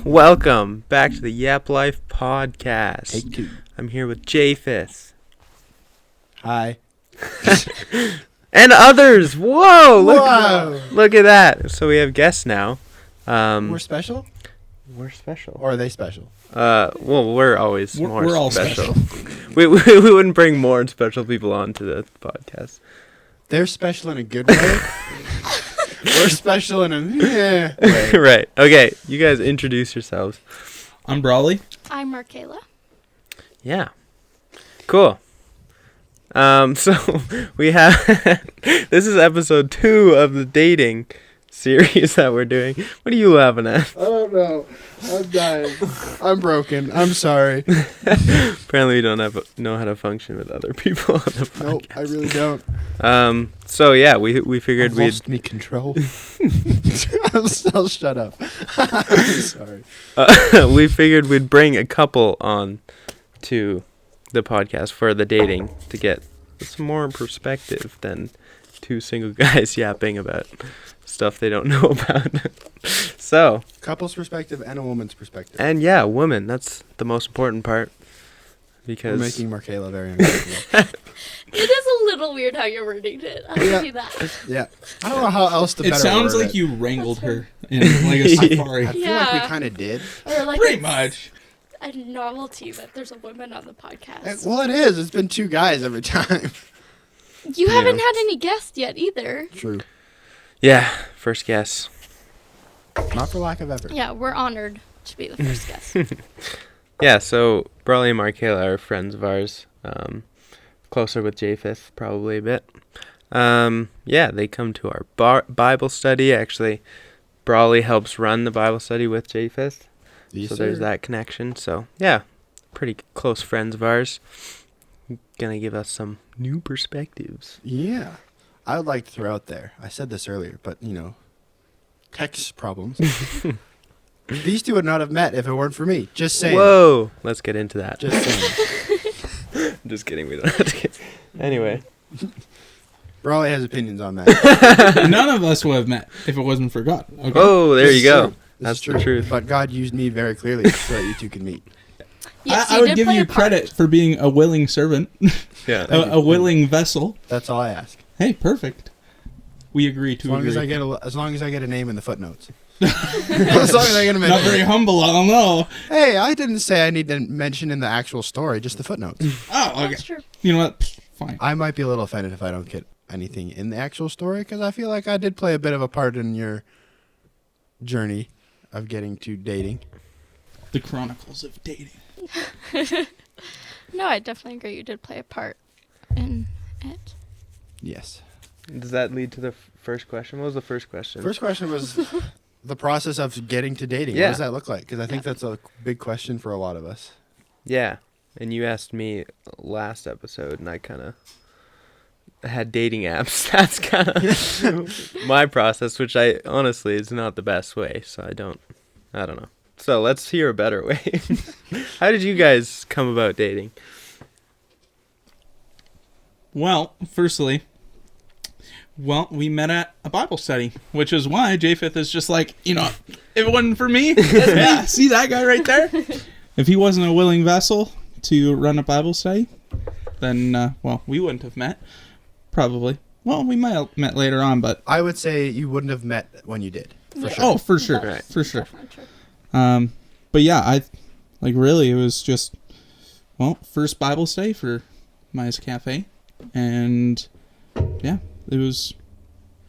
Welcome back to the Yap Life podcast. Take two. I'm here with Japheth. Hi. And others. Whoa! Whoa. Look at that. So we have guests now. We're special? We're special. Or are they special? Well, we're always more we're all special. we wouldn't bring more special people onto the podcast. They're special in a good way. We're special in a way. Right. Okay. You guys introduce yourselves. I'm Brawley. I'm Markayla. Yeah. Cool. So we have this is episode 2 of the dating series that we're doing. What are you laughing at? I don't know. I'm dying. I'm broken. I'm sorry. Apparently, we don't know how to function with other people on the podcast. Nope, I really don't. So yeah, we figured I've we'd lost me control. I'll shut up. I'm sorry. we figured we'd bring a couple on to the podcast for the dating to get some more perspective than 2 single guys yapping about stuff they don't know about. So, Couple's perspective and a woman's perspective. and yeah, woman, that's the most important part. Because We're making Markayla very uncomfortable. It is a little weird how you're wording it. I'll Yeah. see that. Yeah. I don't know how else to It better sounds word like it. you wrangled her in like a safari. I feel like we Yeah. kind of did. Or like Pretty it's much. a novelty that there's a woman on the podcast. Well, it is. It's been 2 guys every time. You haven't had any guests yet either. True. yeah, first guess. Not for lack of effort. Yeah, we're honored to be the first guest. Yeah, so Brawley and Markayla are friends of ours. Closer with Japheth, probably a bit. Yeah, they come to our Bible study. Actually, Brawley helps run the Bible study with Japheth. Yes, So there's sir. that connection. So, yeah, pretty close friends of ours. Gonna give us some new perspectives. Yeah. I would like to throw out there, I said this earlier, but, text problems. These 2 would not have met if it weren't for me. Just saying. Whoa! Let's get into that. Just saying. Just kidding. We don't have to get... Anyway. Brawley has opinions on that. None of us would have met if it wasn't for God. Okay. Oh, there This you is go. true. This That's is the true. truth. But God used me very clearly so that you 2 could meet. Yes, I you would did give play you a part. credit for being a willing servant, Yeah. a willing vessel. That's all I ask. Hey, perfect. We agree As to long agree. as I get a name in the footnotes. As long as I get a Not mention. very humble, I don't know. Hey, I didn't say I need to mention in the actual story, just the footnotes. Oh, okay. That's true. You know what? Pfft, fine. I might be a little offended if I don't get anything in the actual story, because I feel like I did play a bit of a part in your journey of getting to dating. The Chronicles of Dating. No, I definitely agree. You did play a part in it. Yes. Does that lead to the first question? What was the first question? First question was the process of getting to dating. Yeah. What does that look like? Because I think that's a big question for a lot of us. Yeah. And you asked me last episode, and I kind of had dating apps. That's kind of my process, which I honestly is not the best way. So I don't know. So let's hear a better way. How did you guys come about dating? Well, firstly, we met at a Bible study, which is why Japheth is just like, if it wasn't for me, yeah, see that guy right there? If he wasn't a willing vessel to run a Bible study, then, we wouldn't have met, probably. Well, we might have met later on, but... I would say you wouldn't have met when you did. For sure. Oh, for sure, Right. for sure. Definitely true. But yeah, really, it was just, first Bible study for Maya's Cafe, and yeah, it was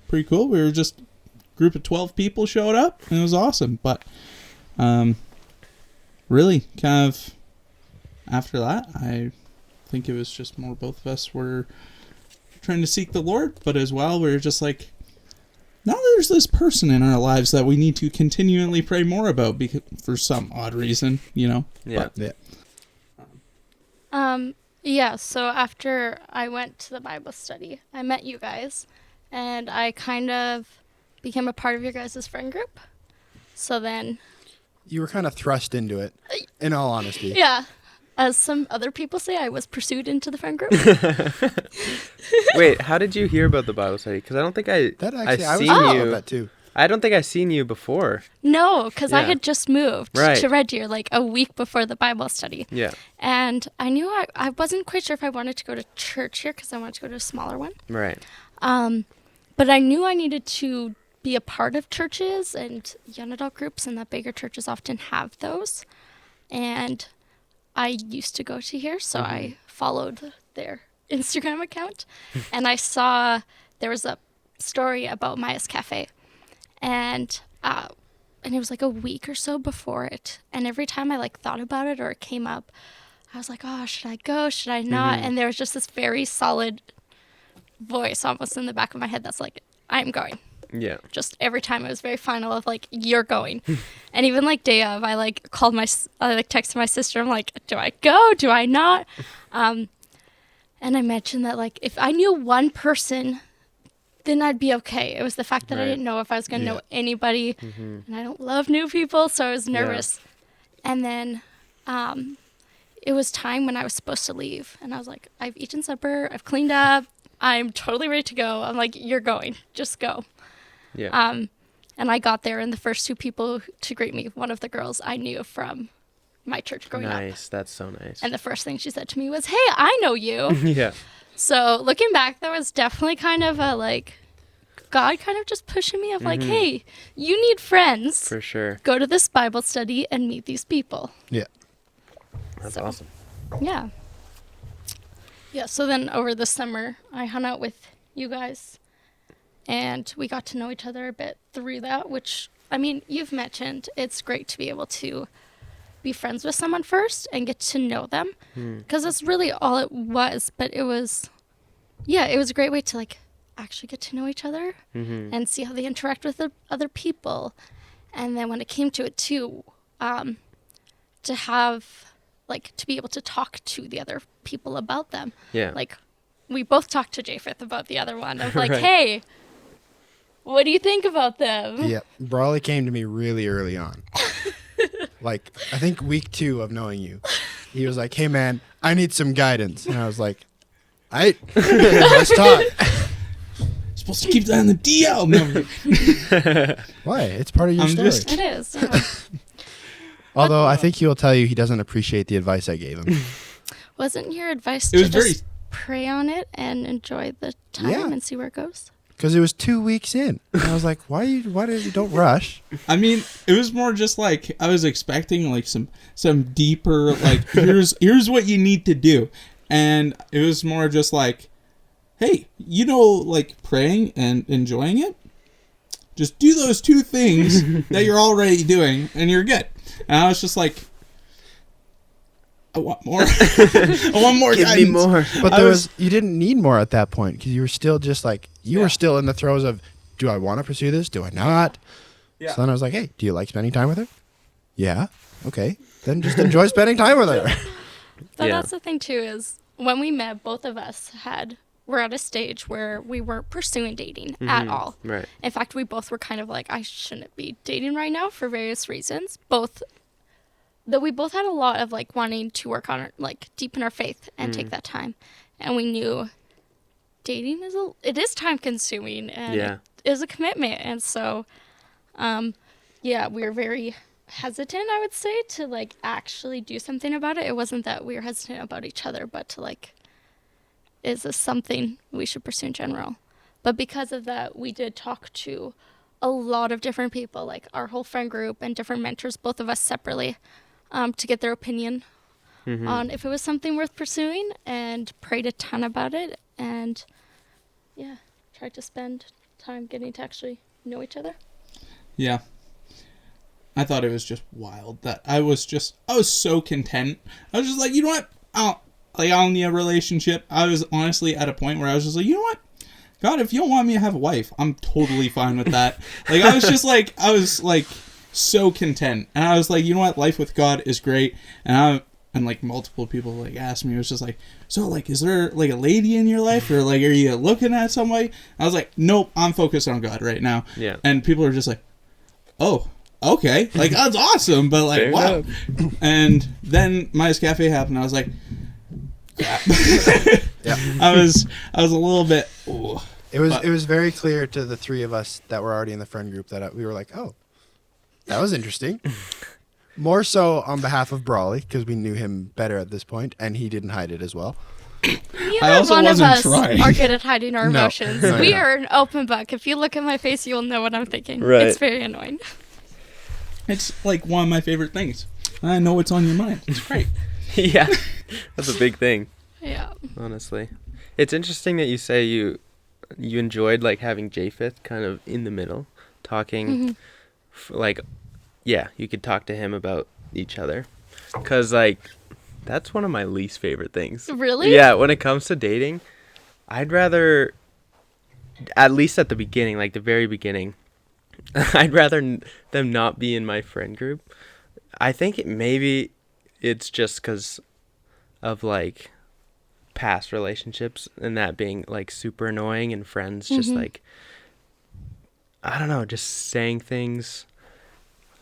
pretty cool. We were just a group of 12 people showed up, and it was awesome. But really, kind of after that, I think it was just more both of us were trying to seek the Lord, but as well, we were just like, now there's this person in our lives that we need to continually pray more about because for some odd reason, Yeah. Yeah. Yeah, so after I went to the Bible study, I met you guys, and I kind of became a part of your guys' friend group. So then, You were kind of thrust into it, in all honesty. yeah, as some other people say, I was pursued into the friend group. Wait, how did you hear about the Bible study? Because I don't think That actually, I was seen thinking you. about that too. I don't think I seen you before. No, because I Yeah. had just moved Right. to Red Deer like a week before the Bible study. Yeah. And I knew I wasn't quite sure if I wanted to go to church here because I wanted to go to a smaller one. Right. But I knew I needed to be a part of churches and young adult groups, and that bigger churches often have those. And I used to go to here, so I followed their Instagram account, and I saw there was a story about Maya's Cafe, and it was like a week or so before it. And every time I like thought about it or it came up, I was like, oh, should I go? Should I not? And there was just this very solid voice almost in the back of my head that's like, I'm going. Yeah. Just every time it was very final of like, you're going. And even like day of, I like texted my sister. I'm like, do I go? Do I not? And I mentioned that like, if I knew one person, then I'd be okay. It was the fact that I Right. didn't know if I was going to know anybody, and I don't love new people, so I was nervous. And then it was time when I was supposed to leave, and I was like, I've eaten supper, I've cleaned up, I'm totally ready to go. I'm like, you're going, just go. Yeah. And I got there, and the first two people to greet me, one of the girls I knew from my church growing up. Nice. That's so nice. And the first thing she said to me was, hey, I know you. Yeah. So looking back, there was definitely kind of a like, God kind of just pushing me of like, hey, you need friends. For sure. Go to this Bible study and meet these people. Yeah. That's So- awesome. Yeah. Yeah, so then over the summer, I hung out with you guys, and we got to know each other a bit through that, which, I mean, you've mentioned it's great to be able to be friends with someone first and get to know them, because that's really all it was. But it was a great way to, like, actually get to know each other and see how they interact with the other people. And then when it came to it, too, to have, like, to be able to talk to the other people about them. Yeah. Like, we both talked to Japheth about the other one of like, Right. hey, what do you think about them? Yeah. Brawley came to me really early on. Like, I think week 2 of knowing you. He was like, hey, man, I need some guidance. And I was like, all right, let's talk. Supposed to keep that in the DL. No. Why? It's part of your I'm story. just- It is. Yeah. Although I think he will tell you he doesn't appreciate the advice I gave him. Wasn't your advice It to was very- just pray on it and enjoy the time Yeah. and see where it goes? Because it was 2 weeks in. And I was like, why did you don't rush? I mean, it was more just like I was expecting like some deeper like here's what you need to do, and it was more just like, hey, like praying and enjoying it. Just do those 2 things that you're already doing, and you're good. And I was just like, I want more. I want more. Give me guidance. more. But I there was- you didn't need more at that point because you were still just like, you Yeah. were still in the throes of, do I want to pursue this? Do I not? Yeah. So then I was like, hey, do you like spending time with her? Yeah. Okay. Then just enjoy spending time with her. But Yeah. that's the thing too, is when we met, both of us were at a stage where we weren't pursuing dating at all. Right. In fact, we both were kind of like, I shouldn't be dating right now for various reasons. Though we both had a lot of like wanting to work on like deepen our faith and take that time. And we knew dating it is time consuming and Yeah. it is a commitment. And so, we were very hesitant, I would say, to like actually do something about it. It wasn't that we were hesitant about each other, but to like, is this something we should pursue in general? But because of that, we did talk to a lot of different people, like our whole friend group and different mentors, both of us separately, to get their opinion on if it was something worth pursuing, and prayed a ton about it, and tried to spend time getting to actually know each other. Yeah. I thought it was just wild that I was so content. I was just like, you know what? I don't need a relationship. I was honestly at a point where I was just like, you know what? God, if you don't want me to have a wife, I'm totally fine with that. Like, I was so content. And I was like, you know what? Life with God is great. And like multiple people like asked me, it was just like, so like, is there like a lady in your life, or like, are you looking at somebody? I was like, nope, I'm focused on God right now. Yeah. And people are just like, oh, okay, like that's awesome, but like, Fair wow. enough. And then Maya's Cafe happened. I was like, crap. Yeah. I was a little bit. Ooh. It was very clear to the three of us that were already in the friend group that we were like, oh, that was interesting. More so on behalf of Brawley, because we knew him better at this point, and he didn't hide it as well. I also one of wasn't us trying. are good at hiding our No. emotions. No, We no. are an open book. If you look at my face, you'll know what I'm thinking. Right. It's very annoying. It's like one of my favorite things. I know what's on your mind. It's great. Yeah, that's a big thing, Yeah. honestly. It's interesting that you say you enjoyed like having Japheth kind of in the middle, talking, like, yeah, you could talk to him about each other, because like that's one of my least favorite things. Really? Yeah, when it comes to dating, I'd rather, at least at the beginning, like the very beginning, I'd rather them not be in my friend group. I think maybe it's just because of like past relationships and that being like super annoying, and friends just like, I don't know, just saying things.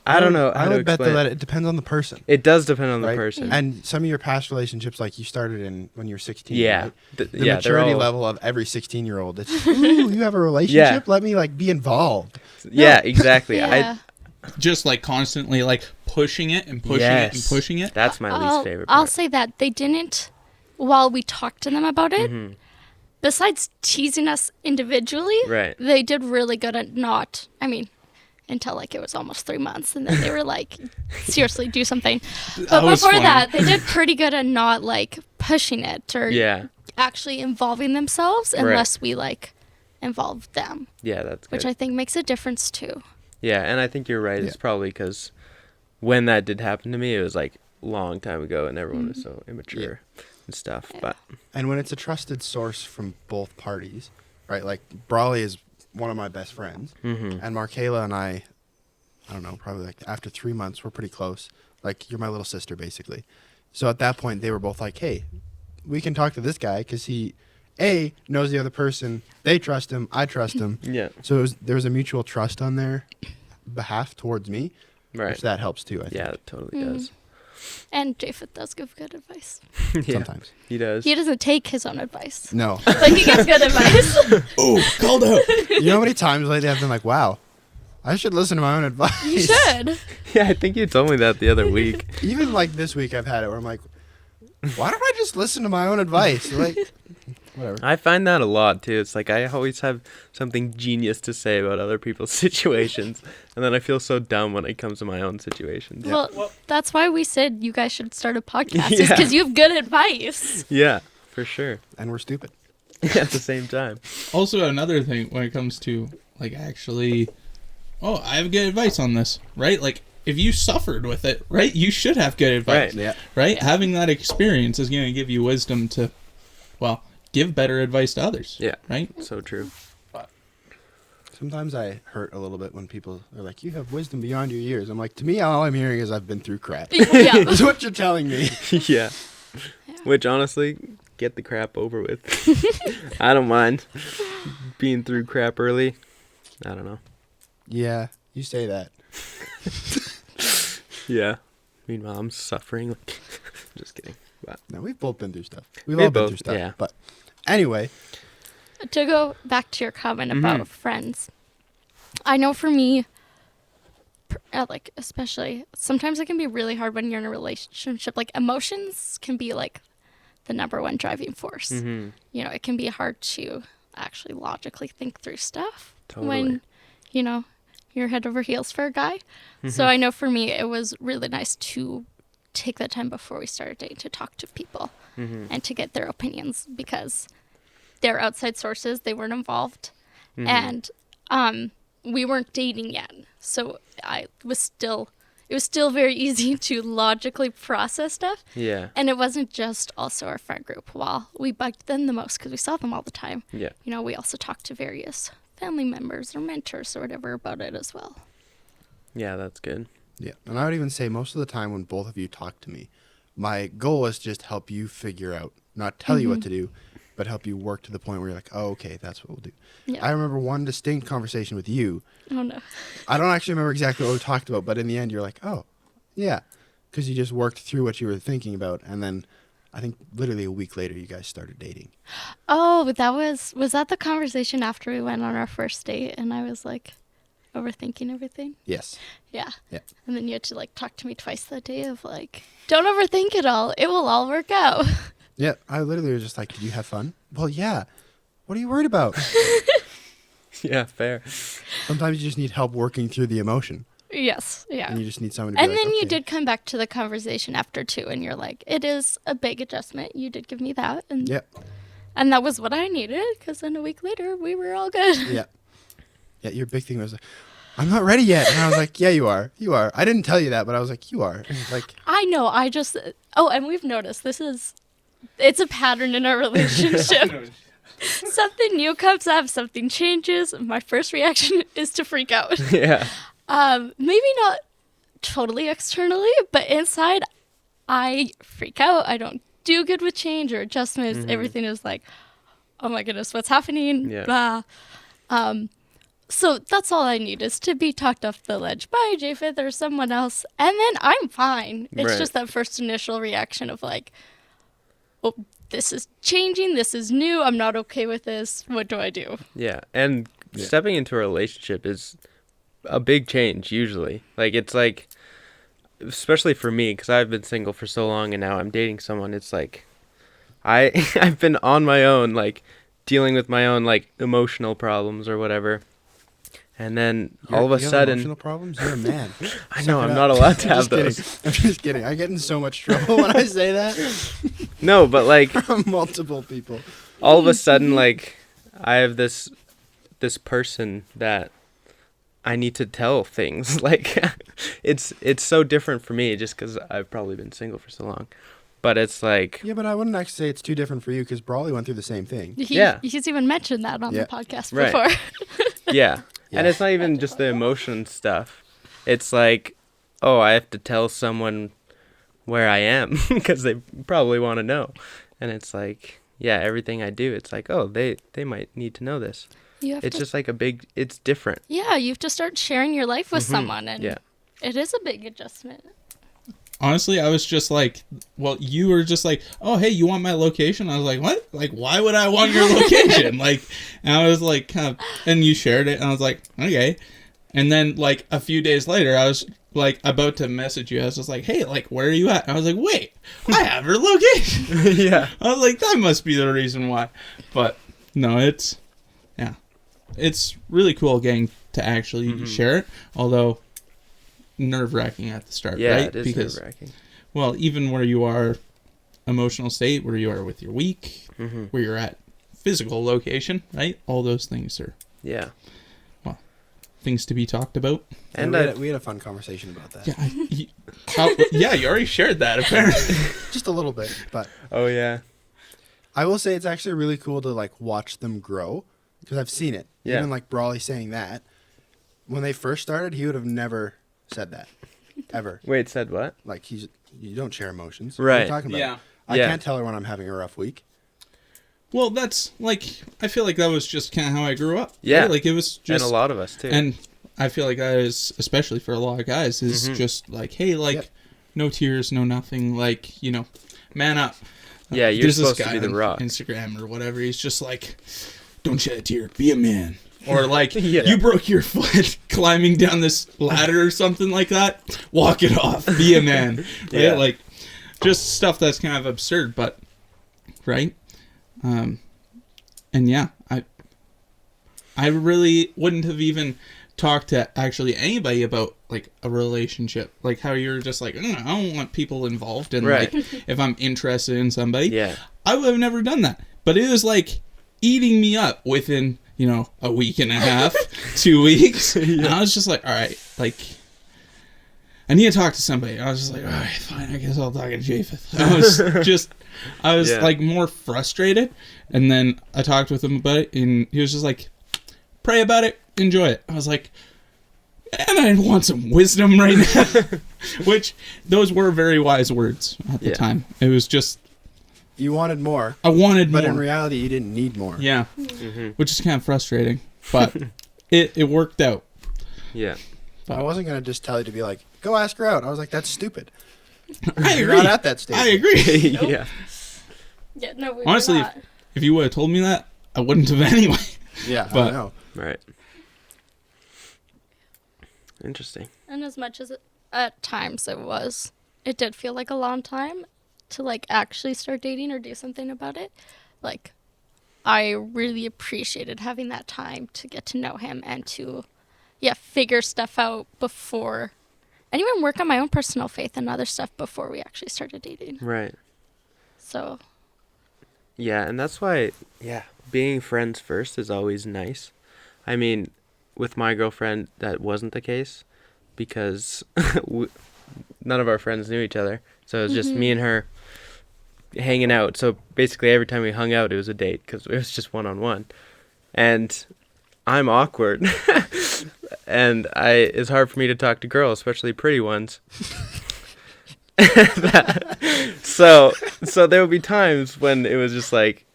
I don't know how I to would bet explain that it. it depends on the person. It does depend on the right? person. And some of your past relationships, like you started in when you were 16. Yeah. Right? The The they're maturity all- level of every 16-year-old. It's, ooh, you have a relationship? Let me like be involved. Yeah, exactly. Yeah. Just like constantly like pushing it and pushing it and Yes. pushing it. That's my least favorite part. I'll say that they didn't, while we talked to them about it, besides teasing us individually, Right. they did really good at not, until like it was almost 3 months, and then they were like, seriously, do something. But That was before funny. that, they did pretty good at not like pushing it or Yeah. actually involving themselves Right. unless we like involved them, Yeah, that's good. which I think makes a difference too. Yeah, and I think you're right. It's Yeah. probably because when that did happen to me, it was like a long time ago, and everyone was so immature and stuff. Yeah. But And when it's a trusted source from both parties, right? Like Brawley is one of my best friends, and Markayla and I don't know, probably like after 3 months, we're pretty close. Like you're my little sister, basically. So at that point, they were both like, "Hey, we can talk to this guy because he, knows the other person. They trust him. I trust him. yeah, So there was a mutual trust on their behalf towards me, right. which that helps too. I think. Yeah, it totally does. And Japheth does give good advice. Yeah, Sometimes. he does. He doesn't take his own advice, No. but he gives good advice. Oh, called out. You know how many times lately I've been like, "Wow, I should listen to my own advice." You should. Yeah, I think you told me that the other week. Even like this week, I've had it where I'm like, "Why don't I just listen to my own advice?" Like, whatever. I find that a lot too. It's like I always have something genius to say about other people's situations, and then I feel so dumb when it comes to my own situations. Well, that's why we said you guys should start a podcast, Yeah. because you have good advice. Yeah, for sure. And we're stupid. At the same time. Also, another thing when it comes to like actually, I have good advice on this, right? Like if you suffered with it, right, you should have good advice, Right. Yeah. right? Having that experience is going to give you wisdom to, give better advice to others. Yeah. Right. So true. Sometimes I hurt a little bit when people are like, "You have wisdom beyond your years." I'm like, to me, all I'm hearing is I've been through crap. Yeah. That's what you're telling me. Yeah. Which honestly, get the crap over with. I don't mind being through crap early. I don't know. Yeah, you say that. Yeah. Meanwhile, I'm suffering. Just kidding. But No, we've both been through stuff. We've We all been both, through stuff. yeah. But anyway, To go back to your comment about friends, I know for me, like especially, sometimes it can be really hard when you're in a relationship. Like emotions can be like the number one driving force. mm-hmm. You know, it can be hard to actually logically think through stuff Totally. when, you're head over heels for a guy. So I know for me, it was really nice to take the time before we started dating to talk to people and to get their opinions, because they're outside sources. They weren't involved. And we weren't dating yet. So it was still very easy to logically process stuff. Yeah. And it wasn't just also our friend group. While we bugged them the most because we saw them all the time, Yeah. we also talked to various family members or mentors or whatever about it as well. Yeah, that's good. yeah. And I would even say most of the time when both of you talk to me, my goal is just help you figure out, not tell you what to do, but help you work to the point where you're like, "Oh, okay, that's what we'll do." Yeah. I remember one distinct conversation with you. Oh no. I don't actually remember exactly what we talked about, but in the end, you're like, "Oh, yeah," because you just worked through what you were thinking about, and then I think literally a week later, you guys started dating. Oh, was that the conversation after we went on our first date and I was like overthinking everything? Yes. Yeah. Yeah. And then you had to like talk to me twice that day of like, don't overthink it all. It will all work out. Yeah. I literally was just like, did you have fun? Well, yeah. What are you worried about? Yeah, fair. Sometimes you just need help working through the emotion. Yes. Yeah. And you just need someone to be And like, then you okay. did come back to the conversation after too, and you're like, it is a big adjustment. You did give me that. And Yeah. And that was what I needed, because then a week later, we were all good. Yeah. Yeah, your big thing was like, I'm not ready yet. And I was like, yeah, you are. You are. I didn't tell you that, but I was like, you are. And it's like, I know. And we've noticed it's a pattern in our relationship. Something new comes up, something changes. My first reaction is to freak out. Yeah. Maybe not totally externally, but inside, I freak out. I don't do good with change or adjustments. Mm-hmm. Everything is like, oh my goodness, what's happening? Yeah. Blah. So that's all I need is to be talked off the ledge by Japheth or someone else, and then I'm fine. It's Right. just that first initial reaction of like, oh, this is changing, this is new, I'm not okay with this, what do I do? Yeah. And Yeah. stepping into a relationship is a big change usually. Like, it's like, especially for me, because I've been single for so long and now I'm dating someone, it's like, I've been on my own, like, dealing with my own, like, emotional problems or whatever. And then all of a you have sudden, emotional problems? You're a man. I know Suck it I'm up. not allowed to I'm have just those. kidding. I'm just kidding. I get in so much trouble when I say that No, but like, from multiple people. all of a sudden, like, I have this person that I need to tell things. Like, it's so different for me just because I've probably been single for so long. But it's like, Yeah, but I wouldn't actually say it's too different for you because Brawley went through the same thing. Yeah. He's even mentioned that on Yeah. the podcast Right. before. yeah. Yeah. And it's not even just the emotion stuff. It's like, oh, I have to tell someone where I am because they probably want to know. And it's like, yeah, everything I do, it's like, oh, they might need to know this. You have It's to, just like it's different. yeah, you have to start sharing your life with someone, and Yeah. it is a big adjustment. Honestly, I was just like, well, you were just like, oh, hey, you want my location? I was like, what? Like, why would I want your location? Like, and I was like, kind of, and you shared it, and I was like, okay. And then, like, a few days later, I was, like, about to message you. I was just like, hey, like, where are you at? And I was like, wait, I have her location. Yeah. I was like, that must be the reason why. But, no, it's really cool getting to actually share it, although nerve-wracking at the start, Yeah, right? it is Because, nerve-wracking. well, even where you are emotional state, where you are with your week, where you're at physical location, right? All those things are Yeah. things to be talked about. And we had a fun conversation about that. Yeah, you already shared that, apparently. Just a little bit, but oh yeah. I will say it's actually really cool to like watch them grow because I've seen it. Yeah. Even like Brawley saying that. When they first started, he would have never said that. Ever. Wait, said what? Like you don't share emotions. Right. What are you talking about? Yeah. I Yeah. can't tell her when I'm having a rough week. Well, that's, like, I feel like that was just kind of how I grew up. Yeah. Right? Like, it was just... And a lot of us too. And I feel like that is, especially for a lot of guys, is just like, hey, like, Yep. no tears, no nothing, like, you know, man up. Yeah, you're There's this supposed to guy be the on rock. Instagram or whatever. He's just like, don't shed a tear, be a man. Or like, Yeah. you broke your foot climbing down this ladder or something like that. Walk it off, be a man. Right? Yeah. Like, just stuff that's kind of absurd, but right. And yeah, I really wouldn't have even talked to actually anybody about like a relationship, like how you're just like, I don't want people involved, and Right. like if I'm interested in somebody, Yeah. I would have never done that. But it was like eating me up within, you know, a week and a half, 2 weeks. And I was just like, all right, like, I need to talk to somebody. I was just like, all right, fine, I guess I'll talk to Japheth. I was Yeah. like more frustrated. And then I talked with him about it, and he was just like, pray about it, enjoy it. I was like, and I want some wisdom right now. Which, those were very wise words at the Yeah. time. It was just, You wanted more, I wanted but more. in reality, you didn't need more. Yeah, Mm-hmm. which is kind of frustrating, but it worked out. Yeah. I wasn't gonna just tell you to be like, go ask her out. I was like, that's stupid. I You're agree. not at that stage. I agree. Yeah. Yeah, no, we Honestly, were not. if you would have told me that, I wouldn't have anyway. Yeah, But- I know. Right. Interesting. And as much as at times it did feel like a long time to like actually start dating or do something about it. Like, I really appreciated having that time to get to know him and to, figure stuff out before, and even work on my own personal faith and other stuff before we actually started dating. Right. So, Yeah, and that's why, being friends first is always nice. I mean, with my girlfriend, that wasn't the case because none of our friends knew each other. So it was just me and her hanging out. So basically every time we hung out, it was a date because it was just one-on-one. And I'm awkward. And it's hard for me to talk to girls, especially pretty ones. So there would be times when it was just like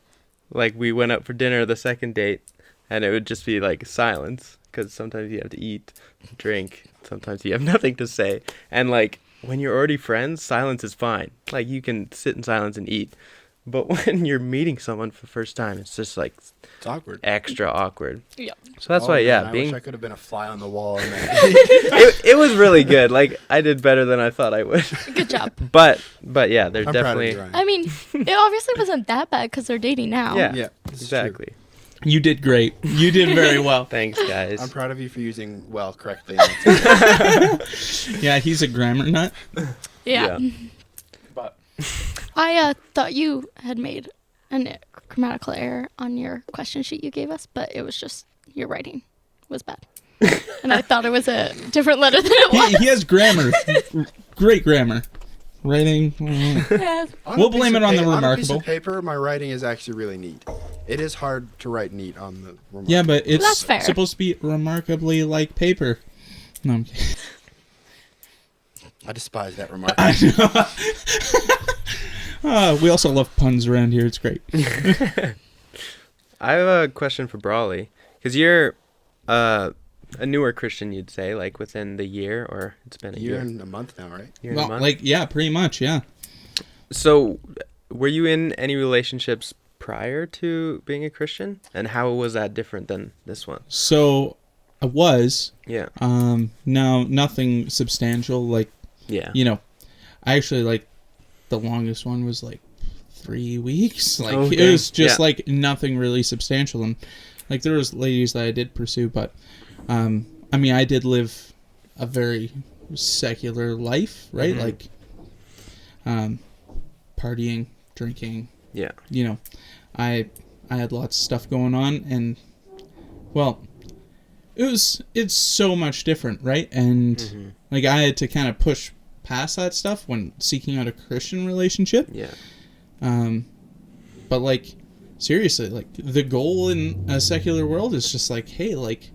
we went out for dinner the second date, and it would just be like silence because sometimes you have to eat, drink, sometimes you have nothing to say, and like when you're already friends, silence is fine. Like you can sit in silence and eat, but when you're meeting someone for the first time, it's just like It's awkward. extra awkward. yeah. So that's why, Man, I being wish I could have been a fly on the wall. In that. it was really good. Like I did better than I thought I would. Good job. But yeah, there's I'm proud of definitely you, Ryan. I mean, it obviously wasn't that bad because they're dating now. yeah, Yeah, this is exactly. You did great. You did very well. Thanks, guys. I'm proud of you for using well correctly. Yeah, he's a grammar nut. Yeah. But I thought you had made a grammatical error on your question sheet you gave us, but it was just your writing was bad. And I thought it was a different letter than it was. he has grammar. Great grammar. Writing. Yes. We'll blame it on the On a piece remarkable. of paper, my writing is actually really neat. It is hard to write neat on the remarkable. Yeah, but it's That's fair. supposed to be remarkably like paper. No, I'm kidding. I despise that remark. We also love puns around here. It's great. I have a question for Brawley, because you're a newer Christian, you'd say, like within the year, or it's been a Year year. and a month now, right? Year and a Well, month? like, yeah, pretty much, yeah. So, were you in any relationships prior to being a Christian, and how was that different than this one? So, I was. Yeah. No, nothing substantial. Like, Yeah. you know, I actually, like, the longest one was, like, 3 weeks. Like, Oh, it dang. was just, Yeah. like, nothing really substantial. And, like, there was ladies that I did pursue, but, I mean, I did live a very secular life, right? Mhm. Like, partying, drinking, Yeah. you know, I had lots of stuff going on, and well, it's so much different, right? And like I had to kind of push past that stuff when seeking out a Christian relationship. Yeah. But like seriously, like the goal in a secular world is just like, hey, like,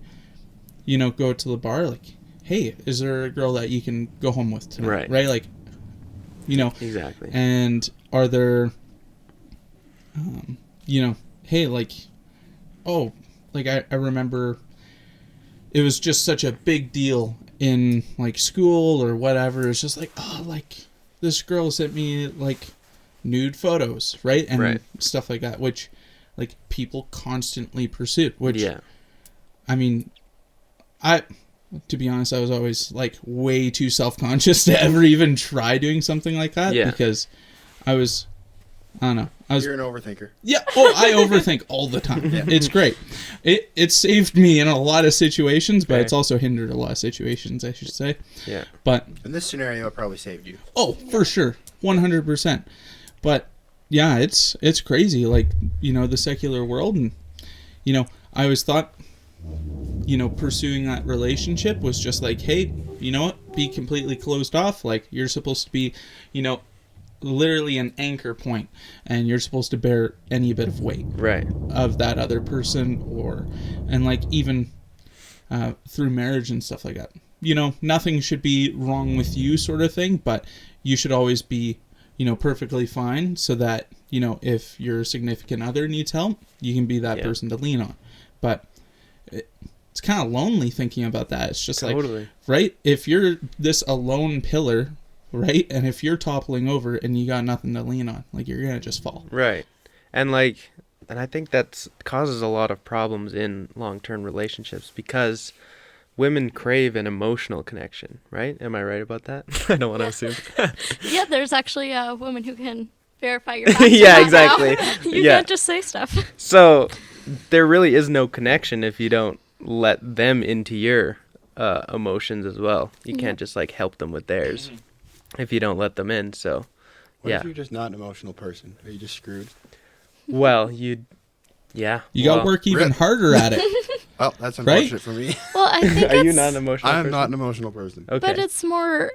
you know, go to the bar, like, hey, is there a girl that you can go home with tonight? Right? Like, you know, Exactly. and are there, you know, hey, like, oh, like I remember it was just such a big deal in like school or whatever. It's just like, oh, like this girl sent me like nude photos, right? And Right. stuff like that, which like people constantly pursued, which, Yeah. I mean, to be honest, I was always like way too self-conscious to ever even try doing something like that. Yeah. Because I don't know. You're an overthinker. Yeah. Oh, I overthink all the time. It's great. It saved me in a lot of situations, but Okay. it's also hindered a lot of situations, I should say. Yeah. But In this scenario, it probably saved you. oh, for sure, 100%. But yeah, it's crazy. Like, you know, the secular world, and you know, I always thought, you know, pursuing that relationship was just like, hey, you know what? Be completely closed off. Like, you're supposed to be, you know, literally an anchor point, and you're supposed to bear any bit of weight Right. of that other person, and like even through marriage and stuff like that. You know, nothing should be wrong with you, sort of thing, but you should always be, you know, perfectly fine, so that, you know, if your significant other needs help, you can be that Yeah. person to lean on. But it's kind of lonely thinking about that. It's just Totally. like, right? If you're this alone pillar, right? And if you're toppling over and you got nothing to lean on, like, you're going to just fall. Right. And I think that causes a lot of problems in long-term relationships because women crave an emotional connection, right? Am I right about that? I don't want to assume. Yeah, there's actually a woman who can verify your facts. Yeah, or not now. exactly. You Yeah. can't just say stuff. So there really is no connection if you don't let them into your emotions as well. You can't just like help them with theirs if you don't let them in. So What yeah. if you're just not an emotional person? Are you just screwed? Well, You got to work even Rip. harder at it. Well, that's Right? unfortunate for me. Well, I think Are you it's, not an emotional I am person? not an emotional person. Okay. but it's more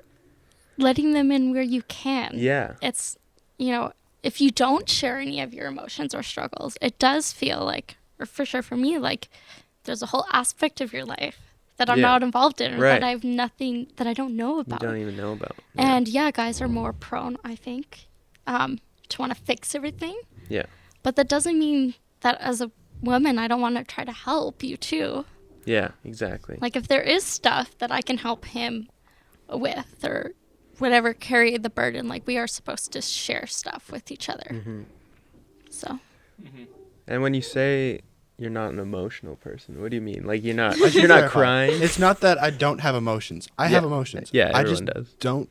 letting them in where you can. Yeah. It's, if you don't share any of your emotions or struggles, it does feel like, or for sure for me, like there's a whole aspect of your life that I'm Yeah. not involved in, or Right. that I have nothing that I don't know You about. don't even know about. And yeah, guys are more prone, I think, to want to fix everything. Yeah. But that doesn't mean that as a woman, I don't want to try to help you too. Yeah, exactly. Like if there is stuff that I can help him with or whatever, carry the burden, like we are supposed to share stuff with each other. Mm-hmm. So And when you say you're not an emotional person, what do you mean? Like you're not I should you're not clarify. crying? It's not that I don't have emotions. I have emotions. Yeah, I everyone just does. don't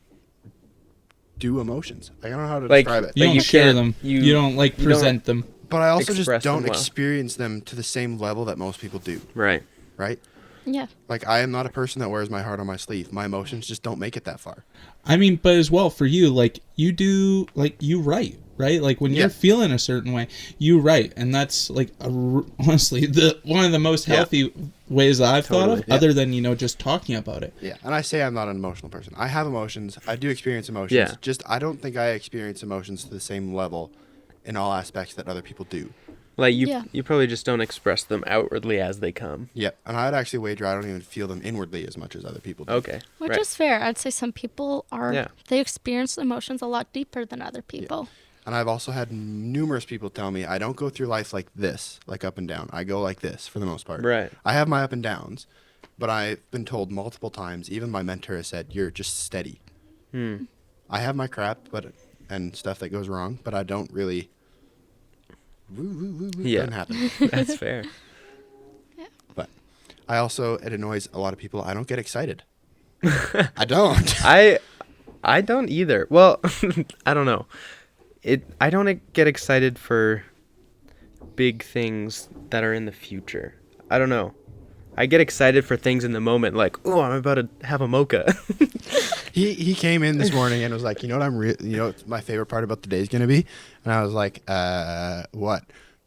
do emotions. I don't know how to Like- describe it. You Like, don't you share can't- them. you- You don't like you don't- present them. But I also just express them don't well. experience them to the same level that most people do, Right. right? yeah. Like I am not a person that wears my heart on my sleeve. My emotions just don't make it that far. I mean, but as well for you, like you do, like you write, right? Like when you're Yeah. feeling a certain way, you write, and that's like honestly the one of the most healthy ways that I've thought Totally, of, yeah. other than just talking about it. Yeah, and I say I'm not an emotional person. I have emotions. I do experience emotions. Yeah. Just I don't think I experience emotions to the same level in all aspects that other people do. Like you Yeah. you probably just don't express them outwardly as they come. Yep. And I'd actually wager I don't even feel them inwardly as much as other people do. Okay. Which right. is fair. I'd say some people Yeah. they experience emotions a lot deeper than other people. And I've also had numerous people tell me I don't go through life like this, like up and down. I go like this for the most part. Right. I have my up and downs, but I've been told multiple times, even my mentor has said, you're just steady. I have my crap and stuff that goes wrong, but I don't really... Yeah. Doesn't happen. That's fair. But I also, it annoys a lot of people, I don't get excited. I don't. I don't either. Well, I don't know. I don't get excited for big things that are in the future. I don't know. I get excited for things in the moment, like, oh, I'm about to have a mocha. He came in this morning and was like, you know what my favorite part about the day is going to be? And I was like, what?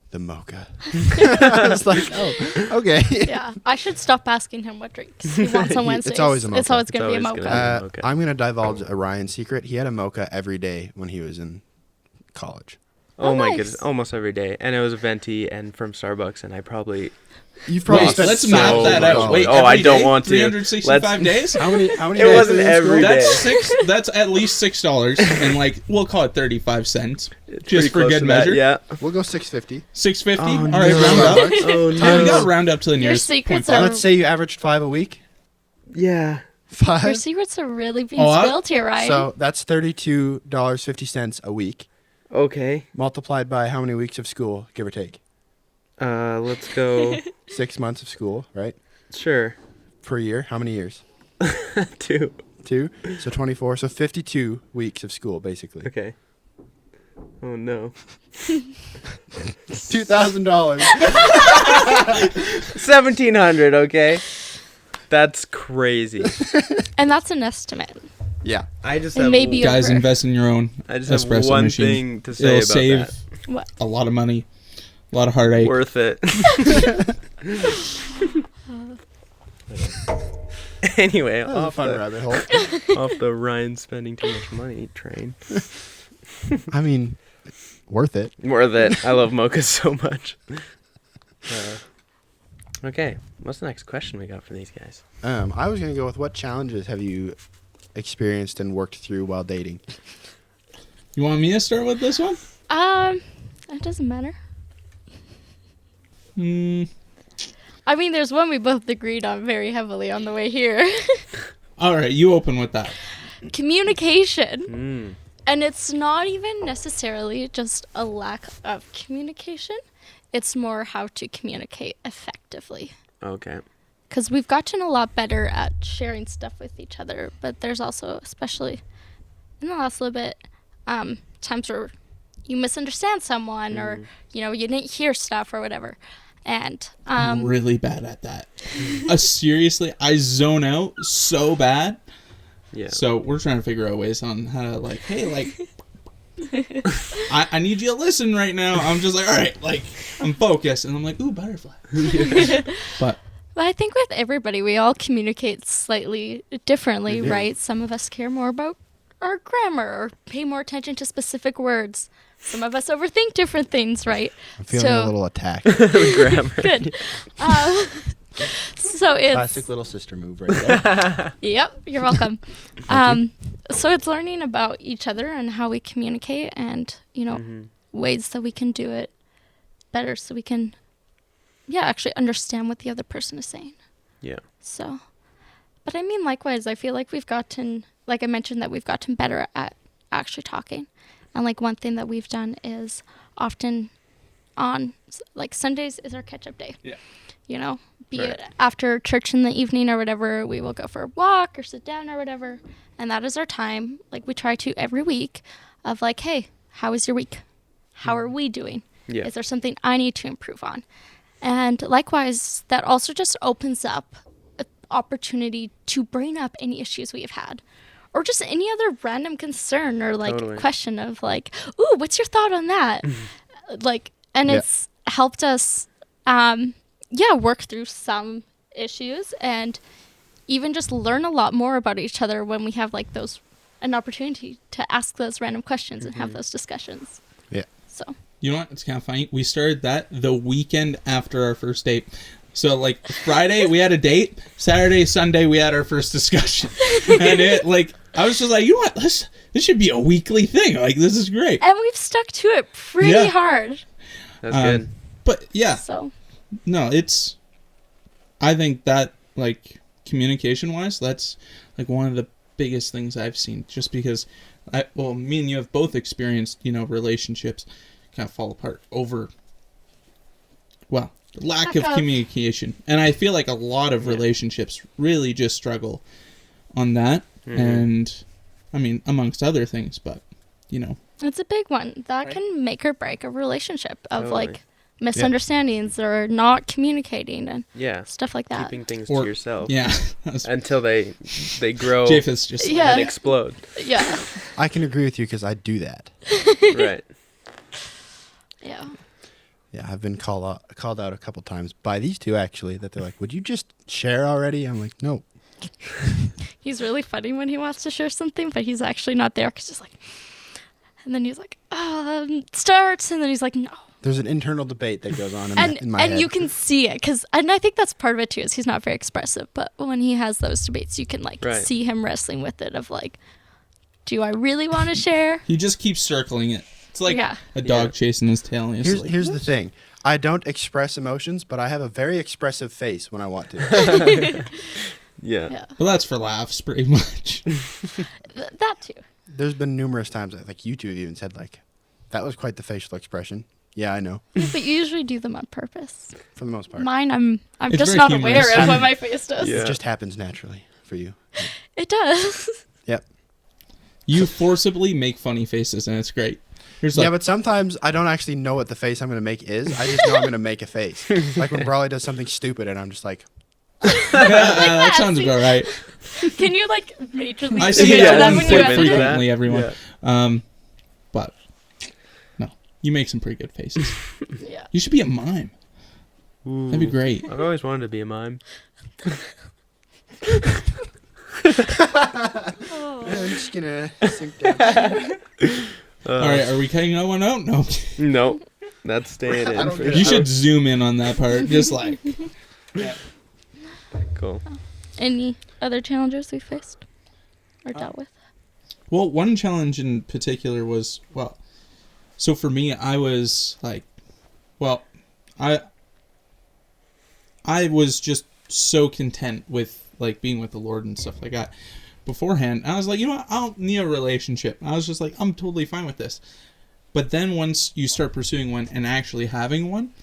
The mocha. I was like, oh, okay. Yeah. I should stop asking him what drinks he wants on Wednesdays. It's always a mocha. It's always going to be a It's always mocha. gonna be mocha. I'm going to divulge a Ryan secret. He had a mocha every day when he was in college. Oh my nice. goodness, almost every day. And it was venti and from Starbucks, and I probably... You've probably Wait, spent let's so map that much out. on Wait, it. Oh, I every don't day? want to. 365 days? How many It days wasn't were you in every school? day. That's at least $6, and like we'll call it 35 cents, Pretty just for close good to that, measure. Yeah. We'll go $6.50. $6.50. Oh, All right, no. round up. Oh, Yeah, we no. got to round up to the Your nearest secrets 0.5. are- Let's say you averaged 5 a week. Yeah. Your 5. secrets are really being Oh, spilled here, Ryan. So that's $32.50 a week. Okay. Multiplied by how many weeks of school, give or take? Let's go. 6 months of school, right? Sure. Per year. How many years? 2. 2. So 24. So 52 weeks of school, basically. Okay. Oh, no. $2,000. 1,700, okay? That's crazy. and that's an estimate. Yeah. I just And have... maybe Guys, over. invest in your own I just have espresso one machine. thing to say It'll about save that. What? a lot of money, a lot of heartache. Worth it. Anyway, That was a off fun the, rabbit hole. off the Ryan spending too much money train. I mean, worth it. Worth it. I love mochas so much. Okay, what's the next question we got for these guys? I was going to go with what challenges have you experienced and worked through while dating? You want me to start with this one? It doesn't matter. Hmm. I mean, there's one we both agreed on very heavily on the way here. All right, you open with that. Communication. And it's not even necessarily just a lack of communication. It's more how to communicate effectively. Okay. Because we've gotten a lot better at sharing stuff with each other, but there's also, especially in the last little bit, times where you misunderstand someone or, you didn't hear stuff or whatever. And I'm really bad at that. Seriously, I zone out so bad. Yeah. So we're trying to figure out ways on how to hey, I need you to listen right now. I'm just all right, I'm focused, and I'm ooh, butterfly. But I think with everybody, we all communicate slightly differently, right? Some of us care more about our grammar or pay more attention to specific words. Some of us overthink different things, right? I'm feeling a little attacked. Grammar. Good. So it's Classic little sister move right there. Yep, you're welcome. So it's learning about each other and how we communicate and, ways that we can do it better so we can, actually understand what the other person is saying. Yeah. So, but I mean, likewise, I feel like we've gotten, like I mentioned, that we've gotten better at actually talking. And, one thing that we've done is often on, Sundays is our catch-up day. Yeah. Be Right. it after church in the evening or whatever, we will go for a walk or sit down or whatever. And that is our time. We try to every week of hey, how is your week? How are we doing? Yeah. Is there something I need to improve on? And likewise, that also just opens up an opportunity to bring up any issues we've had. Or just any other random concern or Totally. question of ooh, what's your thought on that? It's helped us work through some issues and even just learn a lot more about each other when we have an opportunity to ask those random questions and have those discussions. Yeah. So you know what? It's kind of funny. We started that the weekend after our first date. So Friday we had a date. Saturday, Sunday we had our first discussion. And it I was just you know what? This should be a weekly thing. This is great. and we've stuck to it pretty hard. That's good. But yeah, So no, I think that communication wise, that's one of the biggest things I've seen. Just because me and you have both experienced relationships kind of fall apart over lack of communication, and I feel a lot of relationships really just struggle on that. And I mean, amongst other things, but it's a big one that can make or break a relationship of Totally. misunderstandings or not communicating and stuff like that. Keeping things Or- to yourself. yeah. Until they grow Japheth's just Yeah. and explode. Yeah. I can agree with you because I do that. Right. Yeah. Yeah, I've been called out a couple times by these two actually. That they're would you just share already? I'm no. He's really funny when he wants to share something, but he's actually not there because he's and then he's starts, and then he's no. There's an internal debate that goes on in my And head. you can see it and I think that's part of it too, is he's not very expressive, but when he has those debates, you can Right. see him wrestling with it of do I really want to share? he just keeps circling it. It's Yeah. a dog Yeah. chasing his tail. And he's Here's the thing. I don't express emotions, but I have a very expressive face when I want to. Yeah. Yeah. well, that's for laughs, pretty much. That too. There's been numerous times that you two have even said that was quite the facial expression. Yeah, I know. But you usually do them on purpose. For the most part. Mine, I'm It's just very not humorous. aware of what my face does. Yeah. It just happens naturally for you. It does. Yep. You forcibly make funny faces, and it's great. Here's Yeah, but sometimes I don't actually know what the face I'm going to make is. I just know I'm going to make a face. When Brawley does something stupid and I'm just that sounds about right. Can you majorly I see see it that that one when you quite edit it? frequently, everyone. Yeah. But no, you make some pretty good faces. Yeah. You should be a mime. That'd be great. I've always wanted to be a mime. Oh. I'm just going to sink down. All right, are we cutting that one out? No. Nope. That's staying I in. don't For get it. You sure. should zoom in on that part, just Yeah. Cool. Any other challenges we faced or dealt with? Well, one challenge in particular was, so for me, I was I was just so content with being with the Lord and stuff like that. beforehand. And I was like, you know what? I don't need a relationship. I was just like, I'm totally fine with this. But then once you start pursuing one and actually having one,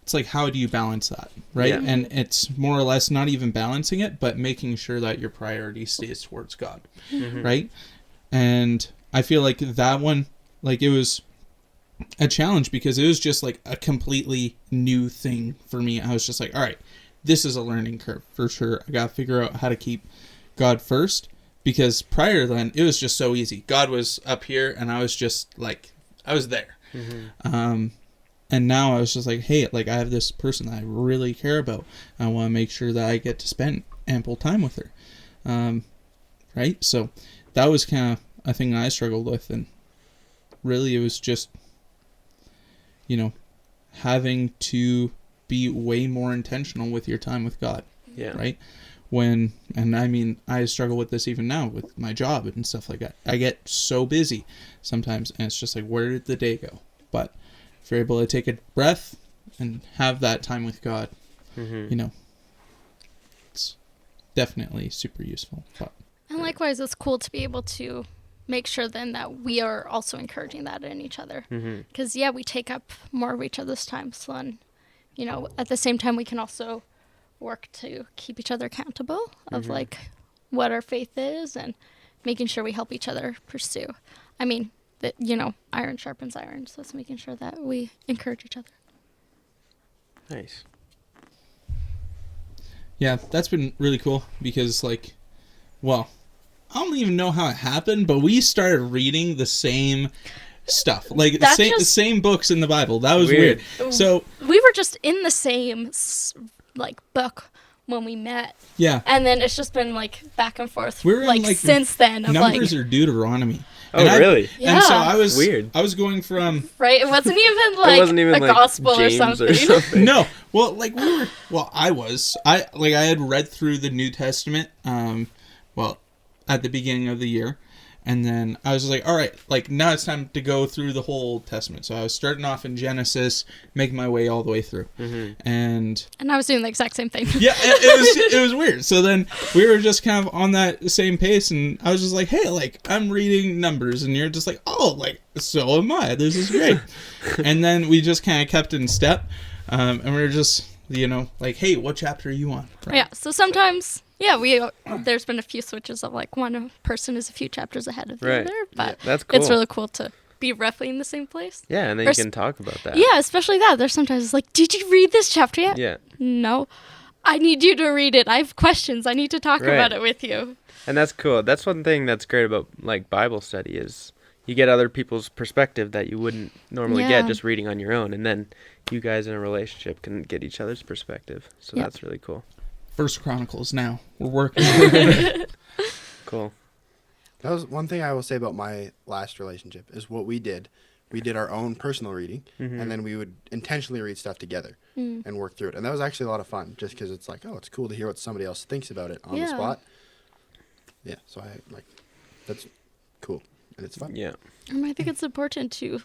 it's like, how do you balance that, right? Yeah. And it's more or less not even balancing it, but making sure that your priority stays towards God, right? And I feel like that one, like, it was a challenge because it was just like a completely new thing for me. I was just like, all right, this is a learning curve for sure. I got to figure out how to keep God first, because prior then it was just so easy. God was up here and I was just like, I was there. And now I was just like, hey, like, I have this person that I really care about. I want to make sure that I get to spend ample time with her. Right? So that was kind of a thing that I struggled with. And really it was just, you know, having to be way more intentional with your time with God. Yeah. Right? And I mean, I struggle with this even now with my job and stuff like that. I get so busy sometimes, and it's just like, where did the day go? But if you're able to take a breath and have that time with God, you know, it's definitely super useful. But, And likewise, it's cool to be able to make sure then that we are also encouraging that in each other. Because, yeah, we take up more of each other's time. So then, you know, at the same time, we can also work to keep each other accountable of, like, what our faith is and making sure we help each other pursue. I mean, that, you know, iron sharpens iron. So it's making sure that we encourage each other. Nice. yeah, that's been really cool because, like, well, I don't even know how it happened, but we started reading the same stuff, like the same books in the Bible. That was weird. So we were just in the same like book when we met. Yeah. And then it's just been like back and forth. We're like, in, like, since then. Of Numbers like, or Deuteronomy. Oh, really? Yeah. And so I was weird. I was going from right. It wasn't even like a like gospel James or something. No. Well, like I had read through the New Testament at the beginning of the year. And then I was like, all right, like, now it's time to go through the whole Old Testament. So I was starting off in Genesis, making my way all the way through. And I was doing the exact same thing. yeah, it was weird. So then we were just kind of on that same pace, and I was just like, hey, like, I'm reading Numbers, and you're just like, oh, like, so am I. This is great. And then we just kind of kept in step, and we were just, you know, like, hey, what chapter are you on? Right. Yeah, so sometimes, there's been a few switches of like one person is a few chapters ahead of the other, but that's cool. It's really cool to be roughly in the same place. Yeah, and then you can talk about that. Yeah, especially that. There's sometimes it's like, did you read this chapter yet? Yeah. No. I need you to read it. I have questions. I need to talk about it with you. And that's cool. That's one thing that's great about like Bible study is you get other people's perspective that you wouldn't normally get just reading on your own, and then you guys in a relationship can get each other's perspective. So that's really cool. First Chronicles now. We're working. Cool. That was one thing I will say about my last relationship is what we did. We did our own personal reading, and then we would intentionally read stuff together and work through it. And that was actually a lot of fun, just because it's like, oh, it's cool to hear what somebody else thinks about it on the spot. Yeah, so that's cool, and it's fun. Yeah. I think it's important to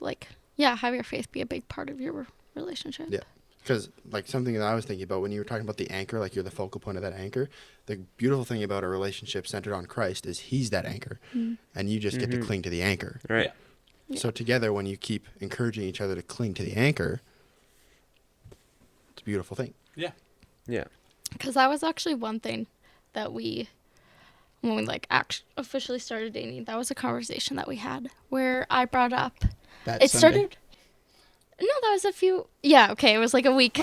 have your faith be a big part of your relationship. Yeah. Because, like, something that I was thinking about when you were talking about the anchor, like, you're the focal point of that anchor. The beautiful thing about a relationship centered on Christ is he's that anchor. And you just get to cling to the anchor. Right. Yeah. So together, when you keep encouraging each other to cling to the anchor, it's a beautiful thing. Yeah. Yeah. Because that was actually one thing that when we, officially started dating, that was a conversation that we had where I brought up. That Sunday. No, that was it was like a week.